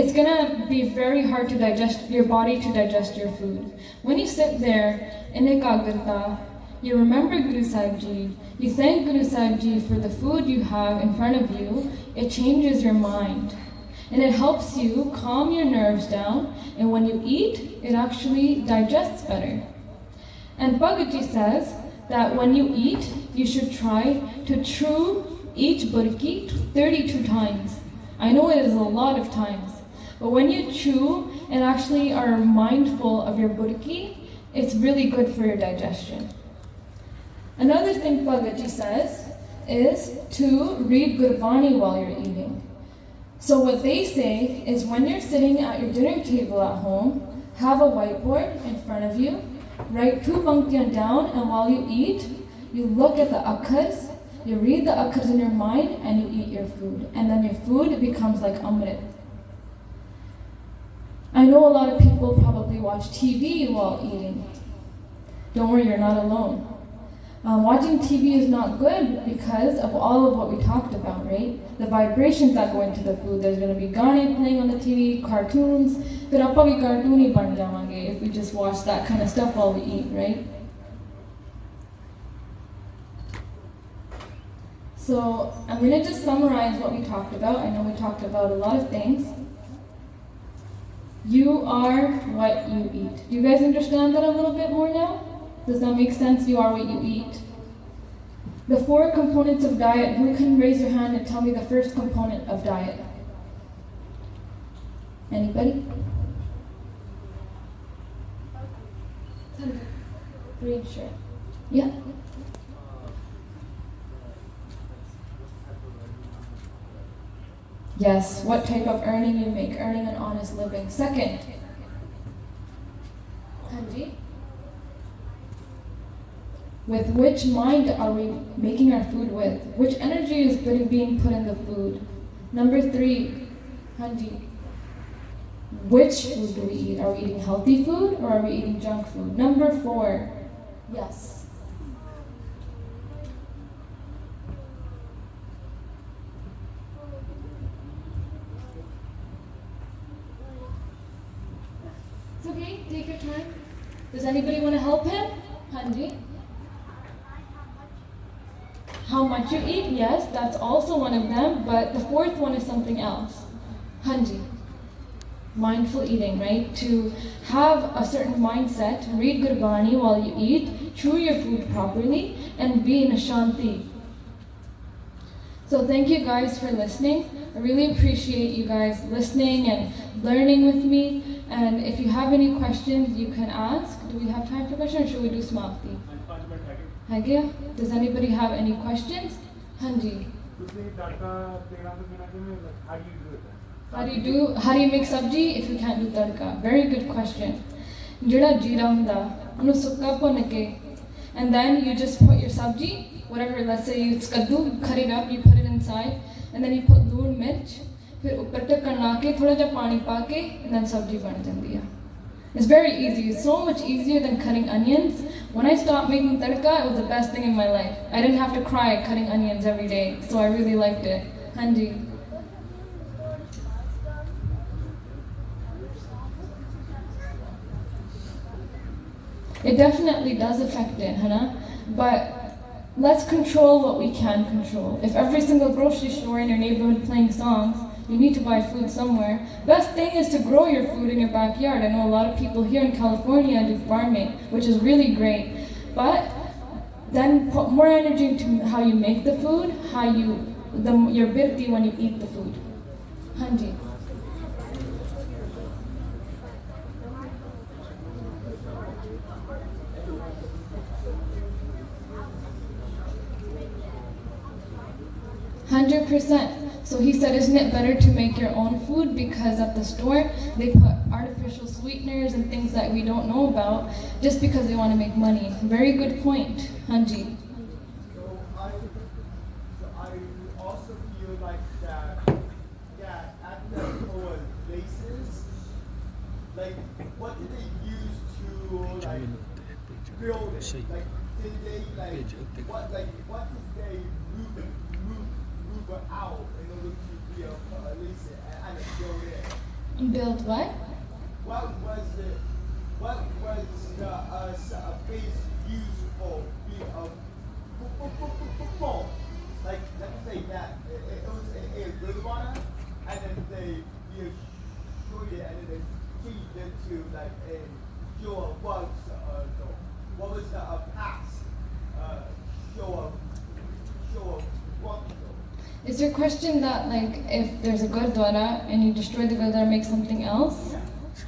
it's gonna be very hard to digest, your body to digest your food. When you sit there in ekagrata, you remember Guru Sahib Ji, you thank Guru Sahib Ji for the food you have in front of you, it changes your mind. And it helps you calm your nerves down, and when you eat, it actually digests better. And Bhagavad Gita says that when you eat, you should try to chew each burki 32 times. I know it is a lot of times, but when you chew and actually are mindful of your burki, it's really good for your digestion. Another thing Bhagavad Gita says is to read Gurbani while you're eating. So what they say is when you're sitting at your dinner table at home, have a whiteboard in front of you, write 2 panktiyan down, and while you eat, you look at the akars, you read the akars in your mind, and you eat your food. And then your food becomes like amrit. I know a lot of people probably watch TV while eating. Don't worry, you're not alone. Watching TV is not good because of all of what we talked about, right? The vibrations that go into the food. There's going to be gaane playing on the TV, cartoons. Fir aapa bhi cartoon hi ban javange if we just watch that kind of stuff while we eat, right? So I'm going to just summarize what we talked about. I know we talked about a lot of things. You are what you eat. Do you guys understand that a little bit more now? Does that make sense? You are what you eat. The 4 components of diet. Who can raise your hand and tell me the first component of diet? Anybody? Read, sure. Yeah. Yes, what type of earning you make, earning an honest living. Second, Hanji, with which mind are we making our food with? Which energy is being put in the food? Number 3, Hanji, which food do we eat? Are we eating healthy food or are we eating junk food? Number 4, yes. It's okay, take your time. Does anybody want to help him? Hanji? How much you eat? Yes, that's also one of them, but the 4th one is something else. Hanji. Mindful eating, right? To have a certain mindset, read Gurbani while you eat, chew your food properly, and be in a shanti. So thank you guys for listening. I really appreciate you guys listening and learning with me. And if you have any questions, you can ask. Do we have time for questions, or should we do Samakti? Hagya? Does anybody have any questions? Hanji. How do you make sabji if you can't do tadka? Very good question. Jira jeera hunda, unu sukka bhun ke, and then you just put your sabji, whatever, let's say it's kaddu, you cut it up, you put it inside, and then you put loon mirch, फिर ऊपर ढक्कन ला के थोड़ा जा पानी पा के, and then sabji बन जाती है. It's very easy. It's so much easier than cutting onions. When I stopped making tadka, it was the best thing in my life. I didn't have to cry cutting onions every day, so I really liked it. Hanji. It definitely does affect it, Hannah. But let's control what we can control. If every single grocery store in your neighborhood playing songs, you need to buy food somewhere. Best thing is to grow your food in your backyard. I know a lot of people here in California do farming, which is really great. But then put more energy into how you make the food, your birti when you eat the food. Hanji. %. So he said, isn't it better to make your own food, because at the store they put artificial sweeteners and things that we don't know about just because they want to make money. Very good point, Hanji. So I also feel like that at the places, like what did they use to like build it? Like did they what did they move out in order to release it and build it? Build what? What was the base used for being football? Like let's say that it was a Rivana, and then they destroyed it, and then they changed it to like a show of what was the past show of what? Is your question that like if there's a Gurdwara and you destroy the Gurdwara, make something else?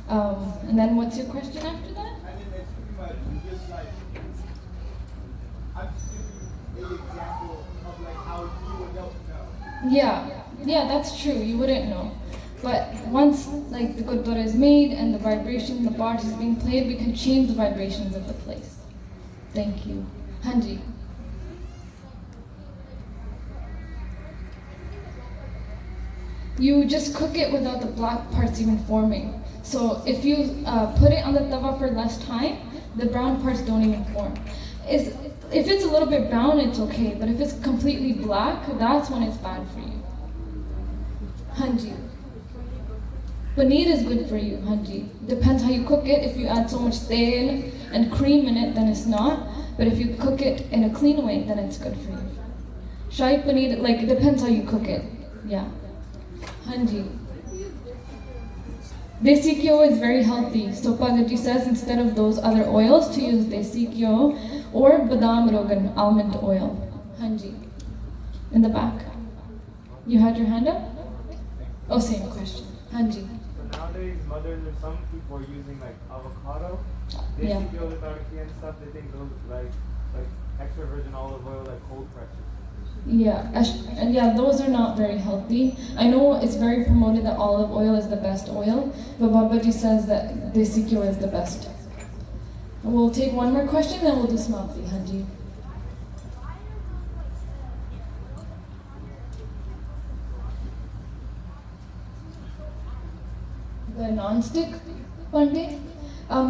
And then what's your question after that? And then it's pretty much just like, I'm just giving you an example of like how you would know. Yeah, that's true. You wouldn't know. But once like the Gurdwara is made and the vibration, the part is being played, we can change the vibrations of the place. Thank you. Hanji. You just cook it without the black parts even forming. So if you put it on the tawa for less time, the brown parts don't even form. If it's a little bit brown, it's okay, but if it's completely black, that's when it's bad for you. Hanji. Paneer is good for you, Hanji. Depends how you cook it. If you add so much tel and cream in it, then it's not. But if you cook it in a clean way, then it's good for you. Shahi paneer, like it depends how you cook it. Yeah. Hanji. Desi kyo is very healthy. So Pagaji says instead of those other oils to use desi kyo or badam rogan, almond oil. Hanji. In the back. You had your hand up? Oh, same question. Hanji. So nowadays, mothers or some people are using like avocado, desi kyo with and stuff. They think those like extra virgin olive oil, like cold pressure. Yeah, and yeah, those are not very healthy. I know it's very promoted that olive oil is the best oil, but Babaji says that desi kyo is the best. We'll take one more question, then we'll do Smakti, Hanji. The non-stick pande,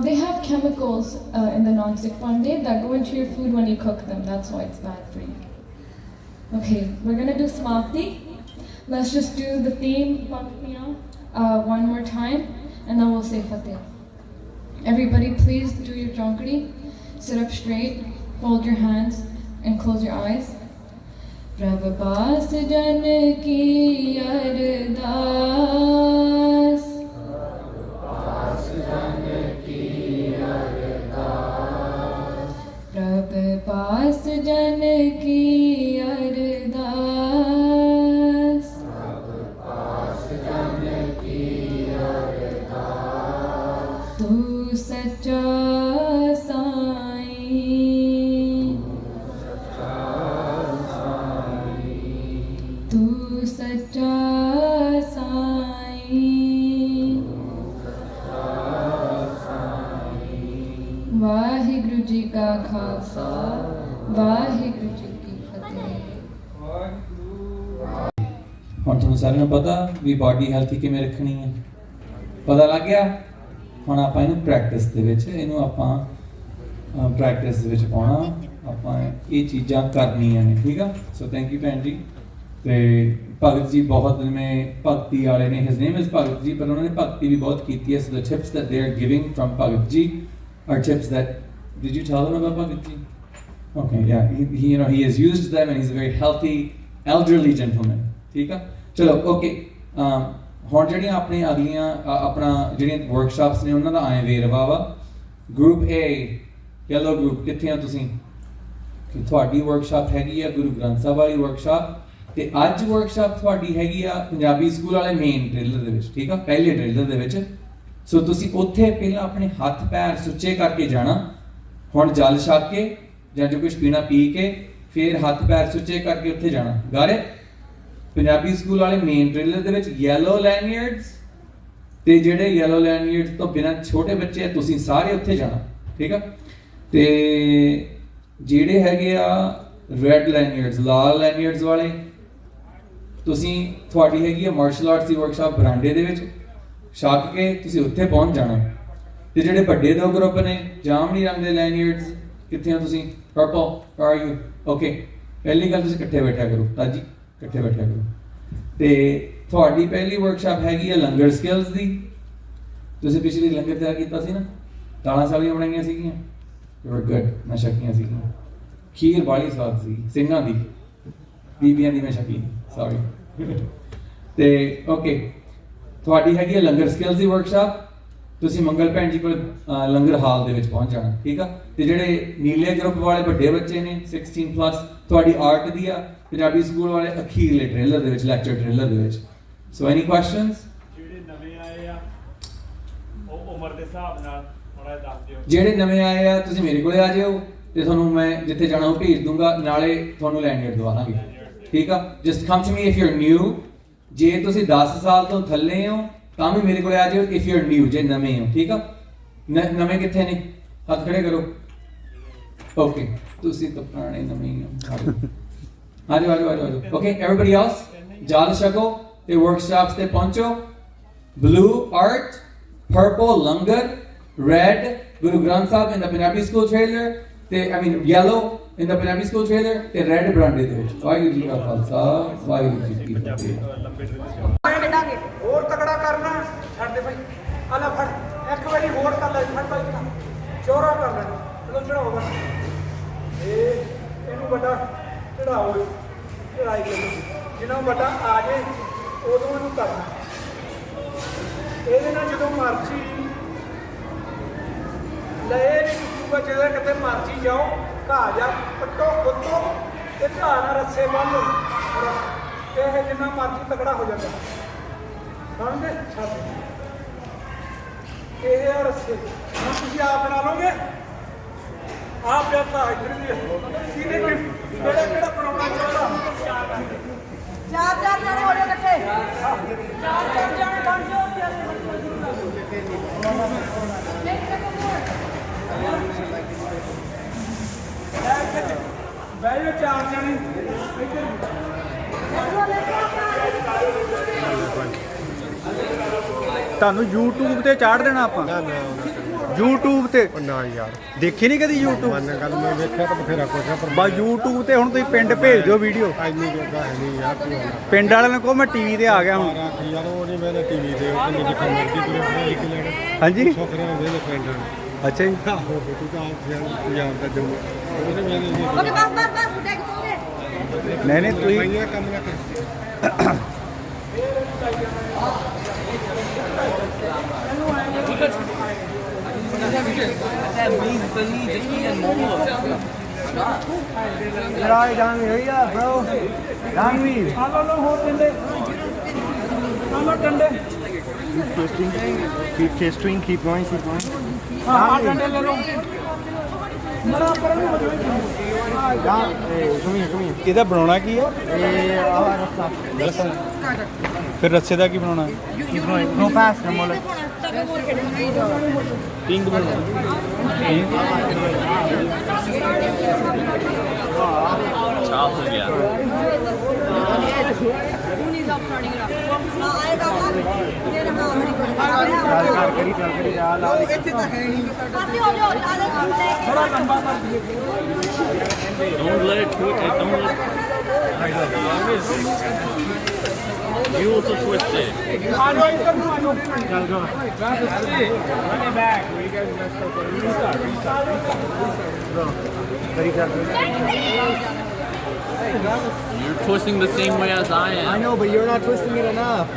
they have chemicals in the non-stick pande that go into your food when you cook them. That's why it's bad for you. Okay, we're gonna do Smakti. Let's just do the theme one more time, and then we'll say Fateh. Everybody, please do your jonkari. Sit up straight, hold your hands, and close your eyes. Prabh paas jan ki ardas. Prabh paas jan ki ardas. तू सच्चा साईं, तू सच्चा साईं। वाहिगुरु जी का खालसा, वाहिगुरु जी की फतेह। ਹੁਣ ਤੁਹਾਨੂੰ ਸਾਰਿਆਂ ਨੂੰ ਪਤਾ ਵੀ ਬਾਡੀ ਹੈਲਥੀ ਕਿਵੇਂ ਰੱਖਣੀ ਹੈ, ਪਤਾ ਲੱਗ ਗਿਆ। ਹੁਣ ਆਪਾਂ ਇਹਨੂੰ ਪ੍ਰੈਕਟਿਸ ਦੇ ਵਿੱਚ ਪਾਉਣਾ, ਆਪਾਂ ਇਹ ਚੀਜ਼ਾਂ ਕਰਨੀਆਂ ਨੇ, ਠੀਕ ਆ। ਸੋ ਥੈਂਕ ਯੂ ਭੈਣ ਜੀ। ਤੇ ਭਗਤ ਜੀ ਬਹੁਤ ਜਿਵੇਂ ਭਗਤੀ ਵਾਲੇ ਨੇ, ਹਿਸ ਨੇਮ ਇਜ਼ ਭਗਤ ਜੀ, ਪਰ ਉਹਨਾਂ ਨੇ ਭਗਤੀ ਵੀ ਬਹੁਤ ਕੀਤੀ ਹੈ। So the tips that they are giving from Bhagat ji are tips that, did you tell them about Bhagat ji? Okay, yeah, he has used them and he's a very healthy elderly gentleman, ਠੀਕ ਆ। ਚਲੋ ਓਕੇ, ਹੁਣ ਜਿਹੜੀਆਂ ਆਪਣੀਆਂ ਅਗਲੀਆਂ ਆਪਣਾ ਜਿਹੜੀਆਂ ਵਰਕਸ਼ਾਪਸ ਨੇ ਉਹਨਾਂ ਦਾ ਆਏ ਵੇਰਵਾ ਵਾ। ਗਰੁੱਪ ਏ ਯੈਲੋ ਗਰੁੱਪ, ਕਿੱਥੇ ਆ ਤੁਸੀਂ? ਕਿ ਤੁਹਾਡੀ ਵਰਕਸ਼ਾਪ ਹੈਗੀ ਆ ਗੁਰੂ ਗ੍ਰੰਥ ਸਾਹਿਬ ਵਾਲੀ ਵਰਕਸ਼ਾਪ, ਤੇ ਅੱਜ ਵਰਕਸ਼ਾਪ ਤੁਹਾਡੀ ਹੈਗੀ ਆ ਪੰਜਾਬੀ ਸਕੂਲ ਵਾਲੇ ਮੇਨ ਟ੍ਰੇਲਰ ਦੇ ਵਿੱਚ, ਠੀਕ ਆ, ਪਹਿਲੇ ਟ੍ਰੇਲਰ ਦੇ ਵਿੱਚ। ਸੋ ਤੁਸੀਂ ਉੱਥੇ ਪਹਿਲਾਂ ਆਪਣੇ ਹੱਥ ਪੈਰ ਸੁੱਚੇ ਕਰਕੇ ਜਾਣਾ। ਹੁਣ ਜਲ ਛਕ ਕੇ ਜਾਂ ਜੋ ਕੁਝ ਪੀਣਾ ਪੀ ਕੇ ਫਿਰ ਹੱਥ ਪੈਰ ਸੁੱਚੇ ਕਰਕੇ ਉੱਥੇ ਜਾਣਾ। ਗਾਰੇ ਪੰਜਾਬੀ ਸਕੂਲ ਵਾਲੇ ਮੇਨ ਟ੍ਰੇਲਰ ਦੇ ਵਿੱਚ ਯੈਲੋ ਲੈਨੀਅਰਡਸ, ਤੇ ਜਿਹੜੇ ਯੈਲੋ ਲੈਨੀਅਰਡਸ ਤੋਂ ਬਿਨਾਂ ਛੋਟੇ ਬੱਚੇ ਆ ਤੁਸੀਂ ਸਾਰੇ ਉੱਥੇ ਜਾਣਾ, ਠੀਕ ਆ। ਤੇ ਜਿਹੜੇ ਹੈਗੇ ਆ ਰੈੱਡ ਲੈਨੀਅਰਡਸ, ਲਾਲ ਲੈਨੀਅਰਡਸ ਵਾਲੇ, ਤੁਸੀਂ ਤੁਹਾਡੀ ਹੈਗੀ ਆ ਮਾਰਸ਼ਲ ਆਰਟਸ ਦੀ ਵਰਕਸ਼ਾਪ ਬਰਾਂਡੇ ਦੇ ਵਿੱਚ, ਛਕ ਕੇ ਤੁਸੀਂ ਉੱਥੇ ਪਹੁੰਚ ਜਾਣਾ। ਤੇ ਜਿਹੜੇ ਵੱਡੇ ਦੋ ਗਰੁੱਪ ਨੇ ਜਾਮਨੀ ਰੰਗ ਦੇ ਲੈਨੀਅਰਡਸ, ਕਿੱਥੇ ਹੋ ਤੁਸੀਂ? Purple, are you? ਓਕੇ, ਪਹਿਲੀ ਗੱਲ ਤੁਸੀਂ ਇਕੱਠੇ ਬੈਠਿਆ ਕਰੋ, ਤਾਜੀ ਇਕੱਠੇ ਬੈਠਿਆ ਕਰੋ। ਤੇ ਤੁਹਾਡੀ ਪਹਿਲੀ ਵਰਕਸ਼ਾਪ ਹੈਗੀ ਆ ਲੰਗਰ ਸਕਿੱਲਸ ਦੀ। ਤੁਸੀਂ ਪਿਛਲੀ ਲੰਗਰ ਤਿਆਰ ਕੀਤਾ ਸੀ ਨਾ, ਦਾਲਾਂ ਸਾਲੀਆਂ ਬਣਾਈਆਂ ਸੀਗੀਆਂ, ਯੂ ਆਰ ਗੁੱਡ, ਮੈਂ ਛਕੀਆਂ ਸੀਗੀਆਂ। ਖੀਰ ਬਾਲੀ ਸਵਾਦ ਸੀ, ਸਿੰਘਾਂ ਦੀ, ਬੀਬੀਆਂ ਦੀ ਮੈਂ ਛਕੀ, ਸੌਰੀ। ਤੇ ਓਕੇ, ਤੁਹਾਡੀ ਹੈਗੀ ਆ ਲੰਗਰ ਸਕਿੱਲਸ ਦੀ ਵਰਕਸ਼ਾਪ। ਤੁਸੀਂ ਮੰਗਲ ਭੈਣ ਜੀ ਕੋਲ ਲੰਗਰ ਹਾਲ ਦੇ ਵਿੱਚ ਪਹੁੰਚ ਜਾਣਾ, ਠੀਕ ਆ। ਤੇ ਜਿਹੜੇ ਨੀਲੇ ਗਰੁੱਪ ਵਾਲੇ ਵੱਡੇ ਬੱਚੇ ਨੇ 16+, ਤੁਹਾਡੀ ਆਰਟ ਦੀ ਆ ਪੰਜਾਬੀ ਸਕੂਲ ਵਾਲੇ ਅਖੀਰਲੇ ਟ੍ਰੇਲਰ ਦੇ ਵਿੱਚ, ਲੈਕਚਰ ਟ੍ਰੇਲਰ ਦੇ ਵਿੱਚ। ਸੋ ਐਨੀ ਕੁਐਸਚਨਸ? ਜਿਹੜੇ ਨਵੇਂ ਆਏ ਆ ਉਹ ਉਮਰ ਦੇ ਹਿਸਾਬ ਨਾਲ ਥੋੜਾ ਦੱਸ ਦਿਓ। ਜਿਹੜੇ ਨਵੇਂ ਆਏ ਆ ਤੁਸੀਂ ਮੇਰੇ ਕੋਲੇ ਆ ਜਿਓ, ਤੇ ਤੁਹਾਨੂੰ ਮੈਂ ਜਿੱਥੇ ਜਾਣਾ ਉਹ ਭੇਜ ਦੂੰਗਾ, ਨਾਲੇ ਤੁਹਾਨੂੰ ਲੈਂਡਗੇਟ ਦਵਾ ਦਾਂਗੇ, ਠੀਕ ਆ। Just come to me if you are new. ਜੇ ਤੁਸੀਂ 10 ਸਾਲ ਤੋਂ ਥੱਲੇ ਹੋ ਤਾਂ ਵੀ ਮੇਰੇ ਕੋਲੇ ਆ ਜਿਓ, ਇਫ ਯੂ ਆਰ ਨਿਊ, ਜੇ ਨਵੇਂ ਹੋ, ਠੀਕ ਆ। ਨਵੇਂ ਕਿੱਥੇ ਨੇ? ਹੱਥ ਖੜੇ ਕਰੋ। ਓਕੇ, ਤੁਸੀਂ ਤਾਂ ਪੁਰਾਣੇ ਨਵੇਂ ਹੀ ਹੋ। ਆ ਜਾਓ। ਓਕੇ, ਐਵਰੀਬਾਡੀ ਐਲਸ ਜਲ ਛਕੋ ਤੇ ਵਰਕਸ਼ਾਪਸ ਤੇ ਪਹੁੰਚੋ। ਬਲੂ ਆਰਟ, ਪਰਪਲ ਲੰਗਰ, ਰੈਡ ਗੁਰੂ ਗ੍ਰੰਥ ਸਾਹਿਬ ਇਨ ਦ ਪੰਜਾਬੀ ਸਕੂਲ ਟ੍ਰੇਲਰ, ਤੇ ਆਈ ਮੀਨ ਯੈਲੋ ਇਨ ਦ ਪੰਜਾਬੀ ਸਕੂਲ ਟ੍ਰੇਲਰ, ਤੇ ਰੈਡ ਬਰਾਂਡੇ ਦੇ ਵਿੱਚ। ਵਾਹਿਗੁਰੂ ਜੀ ਕਾ ਖਾਲਸਾ, ਵਾਹਿਗੁਰੂ ਜੀ ਕੀ ਫਤਿਹ। ਹੋਰ ਤਕੜਾ ਕਰਨਾ, ਛੱਡ ਦੇ ਭਾਈ, ਆ ਲੈ ਫੜ, ਇੱਕ ਵਾਰੀ ਹੋਰ ਕਰ ਲੈ, ਫੜ ਭਾਈ, ਚੋਰਾ ਕਰ ਲੈ, ਚਲੋ ਚੜਾਓ ਬਸ। ਇਹਨੂੰ ਵੱਡਾ ਚੜਾਓ, ਚੜਾਈ ਕਰੋ, ਜਿਹਨਾਂ ਵੱਡਾ ਆ ਜੇ ਉਦੋਂ ਇਹਨੂੰ ਕਰਨਾ। ਇਹਦੇ ਨਾਲ ਜਦੋਂ ਮਰਜ਼ੀ ਲੈ ਨਹੀਂ ਟੁੱਟੂਗਾ, ਜਦੋਂ ਕਿਤੇ ਮਰਜ਼ੀ ਜਾਓ, ਘਾਹ ਜਾ ਪੱਟੋ ਖੁੱਤੋ ਤੇ ਘਾਹ ਨਾਲ ਰੱਸੇ ਬੰਨ੍ਹ ਲਓ, ਇਹ ਜਿੰਨਾ ਮਰਜ਼ੀ ਤਕੜਾ ਹੋ ਜਾਂਦਾ। ਸਮਝਦੇ? ਛੱਡ ਇਹ ਆ ਰੱਸੇ, ਹੁਣ ਤੁਸੀਂ ਆਪ ਬਣਾ ਲਓਗੇ। ਆਪ ਪਿਆਤਾ ਇੱਧਰ ਵੀ ਕਿਹਨੇ ਕਿਹੜਾ ਬਣਾਉਣਾ ਚਾਹੁੰਦਾ? ਚਾਰ ਜਣੇ ਹੋ ਜਾਓ ਇਕੱਠੇ, ਚਾਰ ਜਣੇ ਬਣ ਜਾਓ। ਬਹਿ ਜਾਓ ਚਾਰ ਜਣੇ ਇੱਧਰ। ਤੁਹਾਨੂੰ YouTube ਤੇ ਚਾੜ ਦੇਣਾ ਆਪਾਂ, YouTube ਤੇ ਨਾ ਯਾਰ ਦੇਖੀ ਨਹੀਂ ਕਦੀ YouTube? ਮਨ ਗੱਲ ਮੈਂ ਵੇਖਿਆ ਤਾਂ ਬਥੇਰਾ ਕੁਛ ਆ, ਪਰ ਬਾ YouTube ਤੇ ਹੁਣ ਤੁਸੀਂ ਪਿੰਡ ਭੇਜ ਦਿਓ ਵੀਡੀਓ। ਇੰਨੀ ਜੋਗਾ ਹੈ ਨਹੀਂ ਯਾਰ। ਤੂੰ ਪਿੰਡ ਵਾਲਿਆਂ ਨੂੰ ਕਹੋ ਮੈਂ ਟੀਵੀ ਤੇ ਆ ਗਿਆ ਹੁਣ। ਰੱਖ ਯਾਰ, ਉਹ ਨਹੀਂ ਮੈਂ ਟੀਵੀ ਤੇ ਉੱਤੇ ਜਿੱਥੇ ਮਰਜ਼ੀ ਤੁਰੇ ਫਿਰੋ, ਇੱਕ ਲੈਣਾ ਹਾਂਜੀ, ਸੋਖਰੇ ਦੇ ਪਿੰਡ ਨੂੰ। ਅੱਛਾ ਜੀ। ਆਹੋ ਤੂੰ ਤਾਂ ਆਪ ਪੰਜਾਬ ਦਾ ਜੋ ਉਹਨੇ ਮੇਰੇ ਓਕੇ ਬਸ ਟੈਕ ਦੋਗੇ। ਨਹੀਂ ਤੁਸੀਂ ਮੈਂ ਕੰਮ ਨਾ ਕਰ। ਲੜਾਈ ਡਾਂਗੀ ਹੋਈ ਆ bro, ਡਾਂਗੀ। ਆ ਲੋ ਹੋਰ ਡੰਡੇ, ਆ ਲੋ ਡੰਡੇ। Keep twisting. Keep twisting. Keep going. Keep going. ਇਹਦਾ ਬਣਾਉਣਾ ਕੀ ਹੈ? ਫਿਰ ਰੱਸੇ ਦਾ ਕੀ ਬਣਾਉਣਾ? Keep going. Go fast, Mola. ਪਿੰਗ ਬਣਾਉਣਾ। चाप हो गया। Don't let it twist. Don't let. You also twist it. Run it back. You guys messed up. Restart. You're twisting the same way as I am. I know, but you're not twisting it enough.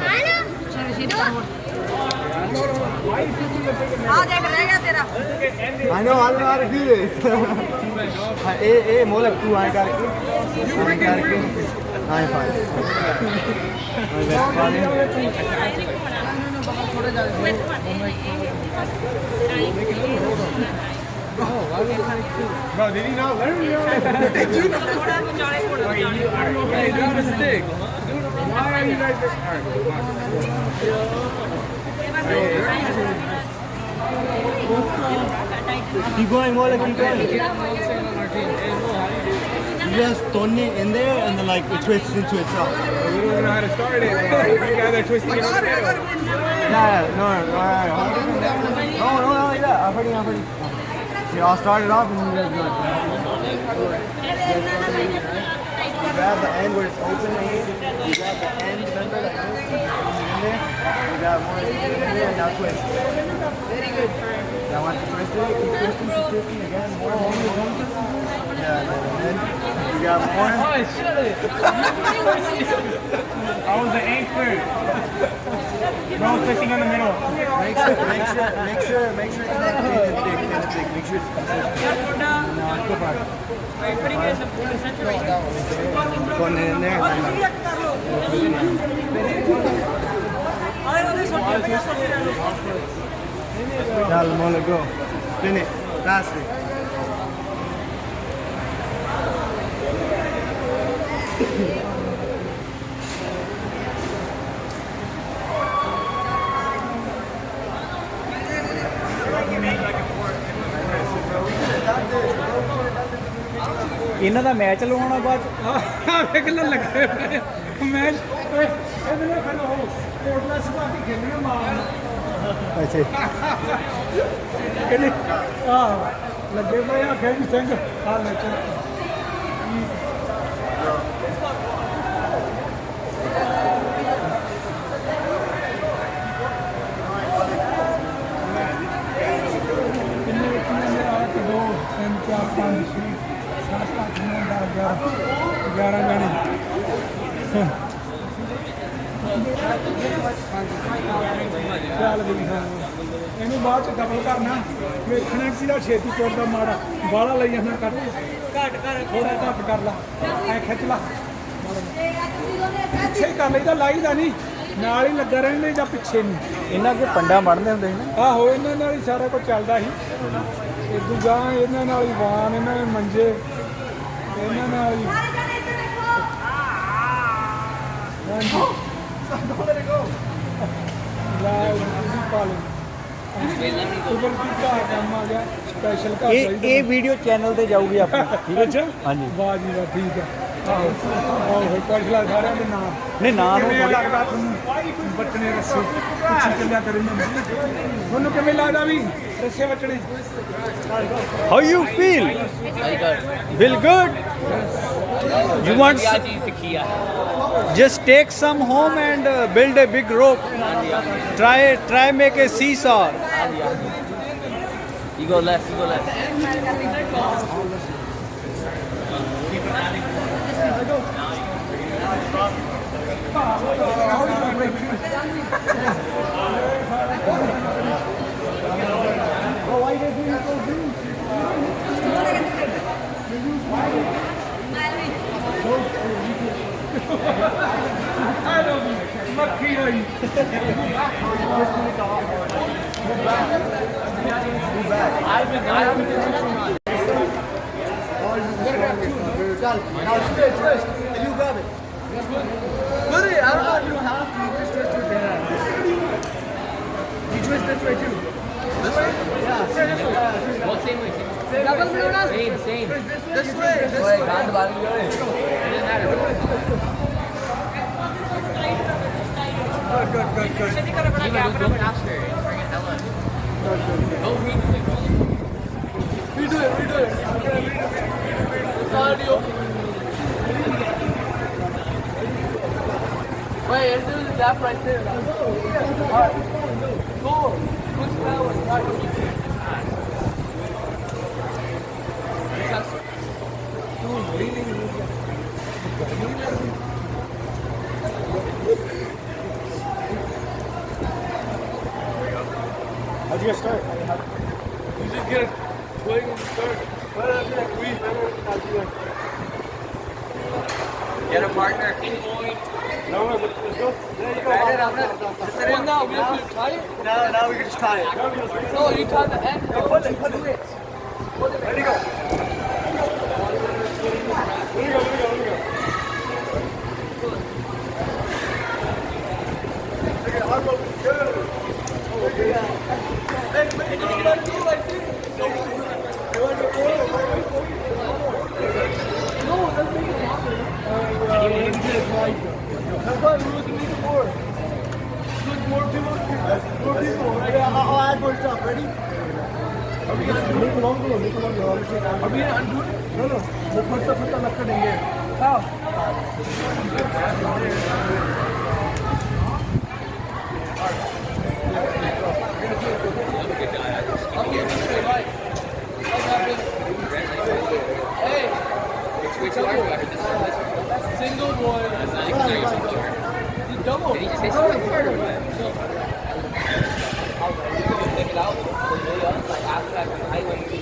I know, I don't know how to do this. Hey, Molak, tu aye karke. I'm fine. Bro, did he not learn? You got a stick. Why are you guys just Keep going, Molak, keep going. You just turn it in there and then like it twists into itself. You don't know how to start it. You guys are twisting it in the middle. No, like that. I'm ready. See, I'll start it off and you guys do it. You grab the end where it's open here. You grab the end, remember, like this. In there. You got more in there and now twist. Very good. Now once you twist it, keep twisting again. More. Yeah, and then you got more. Oh, shut it. I was the anchor. Bro, twisting in the middle. Make sure it's not thin and thick. Make sure it's consistent. No, go back. Putting it in the center right now. Putting it in there. Dale, Mola, go. Spin it. Faster. ਇਹਨਾਂ ਦਾ match ਲਵਾਉਣਾ ਬਾਅਦ ਆਹ ਕਿੰਨਾ ਲੱਗੇ ਪਏ match ਇਹਦੇ ਨਾਲ ਖੜਾ ਹੋ ਕੋਟਲਾ ਸਭਾ ਦੀ ਖੇਡਣਾ ਮਾਰ ਅੱਛਾ ਕਹਿੰਦੇ ਲੱਗੇ ਪਏ ਆ ਖੇਡ ਸਿੰਘ ਆ ਲੈ ਚੱਲ ਇਹਨੂੰ ਬਾਅਦ ਚ ਡਬਲ ਕਰਨਾ ਵੇਖਣਾ ਕਿ ਦਾ ਛੇਤੀ ਚੋੜ ਦਾ ਮਾੜਾ ਬਾਹਲਾ ਲਈ ਜਾਣਾ ਕੱਟ ਘੱਟ ਕਰ ਥੋੜਾ ਘੱਟ ਕਰ ਲਾ ਐ ਖਿੱਚ ਲਾ ਪਿੱਛੇ ਕਰ ਲਈਦਾ ਲਾਈਦਾ ਨਹੀਂ ਨਾਲ ਹੀ ਲੱਗਾ ਰਹਿੰਦੇ ਜਾਂ ਪਿੱਛੇ ਨਹੀਂ ਇਹਨਾਂ ਕੇ ਪੰਡਾ ਮੜਨੇ ਹੁੰਦੇ ਸੀ ਨਾ ਆਹੋ ਇਹਨਾਂ ਨਾਲ ਹੀ ਸਾਰਾ ਕੁਝ ਚੱਲਦਾ ਸੀ ਇਹ ਦੂਜਾ ਇਹਨਾਂ ਨਾਲ ਹੀ ਵਾਨ ਇਹਨਾਂ ਦੇ ਮੰਜੇ ਇਹਨਾਂ ਨਾਲ ਹੀ ਇਹ ਵੀਡੀਓ ਚੈਨਲ ਤੇ ਜਾਊਗੀ ਆਪਣੀ ਠੀਕ ਹੈ ਅੱਛਾ ਹਾਂਜੀ ਵਾਹ ਜੀ ਵਾਹ ਠੀਕ ਹੈ ਆਹੋ ਪਛਲਾ ਸਾਰਿਆਂ ਦੇ ਨਾਮ ਨਹੀਂ ਨਾਮ ਨੂੰ ਕਿਵੇਂ ਲੱਗਦਾ ਤੁਹਾਨੂੰ ਬੱਚਣੇ ਰੱਸੇ ਪਿੱਛੇ ਚੱਲਿਆ ਕਰੇ ਤੁਹਾਨੂੰ ਕਿਵੇਂ ਲੱਗਦਾ ਵੀ ਰੱਸੇ ਬੱਚਣੇ how you feel feel good you want just take some home and build a big rope try make a seesaw You go left. ਮੱਖੀ ਹੋਈ Now twist. And you grab it. Put it. I don't know. You don't have to. You just twist it. You twist this way too. This way? Yeah. This way. What same way? Double banana. Same. This way. This way. It doesn't matter. Good. Jeevan, go faster. Bring it hella. Go redo it. Redo it. It's already open. Wait, there's a gap right there. Alright. Go. Push that one. Right. How'd you guys start? You just get a twig and start. Get a partner. No, let's go. There you go. Well, now we have to tie it? No, now we can just tie it. No, you tie the end. No, put it. There you go. Let me go. Okay, I'll go. Good. Hey, you gotta do like this. You want to go? No, let's make it longer. That's why we're looking at more. Look, more people. Right? I'll add more stuff. Ready? Are we gonna make it longer? Are we gonna undo it? No. We'll put the left in here. How? Hey! Which one are you after this one? Single boy. That's not even serious. Double. Did he just say something hard or what? I'll take it out. Like after that, I went to